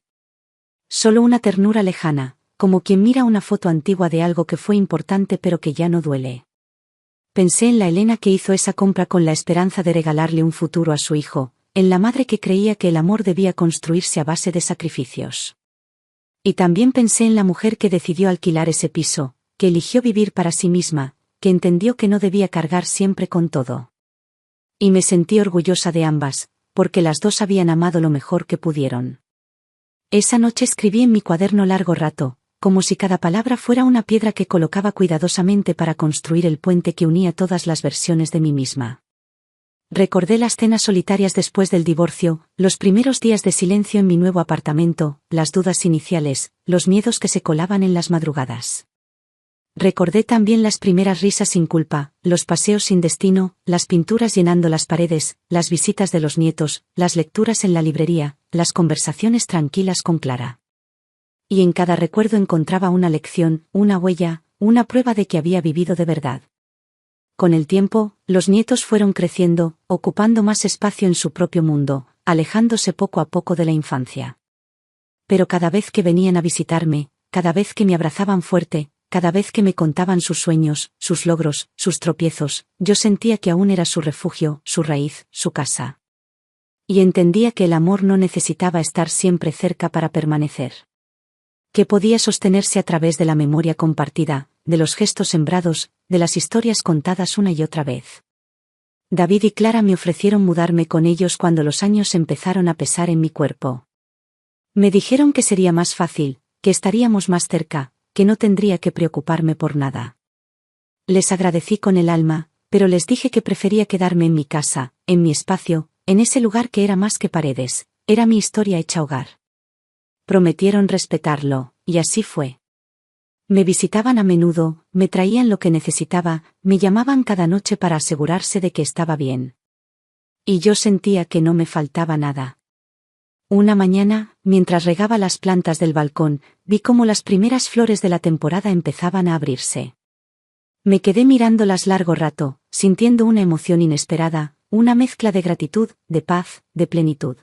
Solo una ternura lejana, como quien mira una foto antigua de algo que fue importante pero que ya no duele. Pensé en la Elena que hizo esa compra con la esperanza de regalarle un futuro a su hijo, en la madre que creía que el amor debía construirse a base de sacrificios. Y también pensé en la mujer que decidió alquilar ese piso, que eligió vivir para sí misma, que entendió que no debía cargar siempre con todo. Y me sentí orgullosa de ambas, porque las dos habían amado lo mejor que pudieron. Esa noche escribí en mi cuaderno largo rato, como si cada palabra fuera una piedra que colocaba cuidadosamente para construir el puente que unía todas las versiones de mí misma. Recordé las cenas solitarias después del divorcio, los primeros días de silencio en mi nuevo apartamento, las dudas iniciales, los miedos que se colaban en las madrugadas. Recordé también las primeras risas sin culpa, los paseos sin destino, las pinturas llenando las paredes, las visitas de los nietos, las lecturas en la librería, las conversaciones tranquilas con Clara. Y en cada recuerdo encontraba una lección, una huella, una prueba de que había vivido de verdad. Con el tiempo, los nietos fueron creciendo, ocupando más espacio en su propio mundo, alejándose poco a poco de la infancia. Pero cada vez que venían a visitarme, cada vez que me abrazaban fuerte, cada vez que me contaban sus sueños, sus logros, sus tropiezos, yo sentía que aún era su refugio, su raíz, su casa. Y entendía que el amor no necesitaba estar siempre cerca para permanecer. Que podía sostenerse a través de la memoria compartida, de los gestos sembrados, de las historias contadas una y otra vez. David y Clara me ofrecieron mudarme con ellos cuando los años empezaron a pesar en mi cuerpo. Me dijeron que sería más fácil, que estaríamos más cerca, que no tendría que preocuparme por nada. Les agradecí con el alma, pero les dije que prefería quedarme en mi casa, en mi espacio, en ese lugar que era más que paredes, era mi historia hecha hogar. Prometieron respetarlo, y así fue. Me visitaban a menudo, me traían lo que necesitaba, me llamaban cada noche para asegurarse de que estaba bien. Y yo sentía que no me faltaba nada. Una mañana, mientras regaba las plantas del balcón, vi cómo las primeras flores de la temporada empezaban a abrirse. Me quedé mirándolas largo rato, sintiendo una emoción inesperada, una mezcla de gratitud, de paz, de plenitud.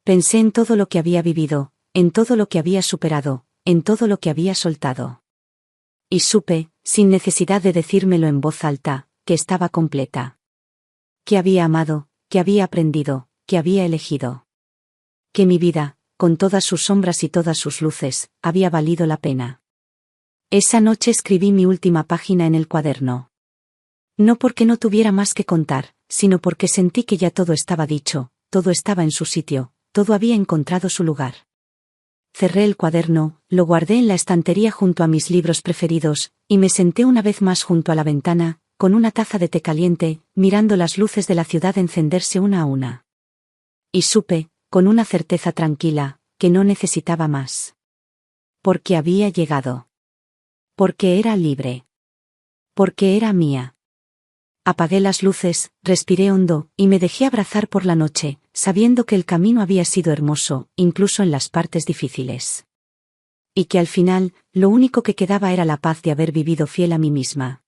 Pensé en todo lo que había vivido, en todo lo que había superado, en todo lo que había soltado. Y supe, sin necesidad de decírmelo en voz alta, que estaba completa. Que había amado, que había aprendido, que había elegido. Que mi vida, con todas sus sombras y todas sus luces, había valido la pena. Esa noche escribí mi última página en el cuaderno. No porque no tuviera más que contar, sino porque sentí que ya todo estaba dicho, todo estaba en su sitio, todo había encontrado su lugar. Cerré el cuaderno, lo guardé en la estantería junto a mis libros preferidos, y me senté una vez más junto a la ventana, con una taza de té caliente, mirando las luces de la ciudad encenderse una a una. Y supe, con una certeza tranquila, que no necesitaba más. Porque había llegado. Porque era libre. Porque era mía. Apagué las luces, respiré hondo, y me dejé abrazar por la noche, sabiendo que el camino había sido hermoso, incluso en las partes difíciles. Y que al final, lo único que quedaba era la paz de haber vivido fiel a mí misma.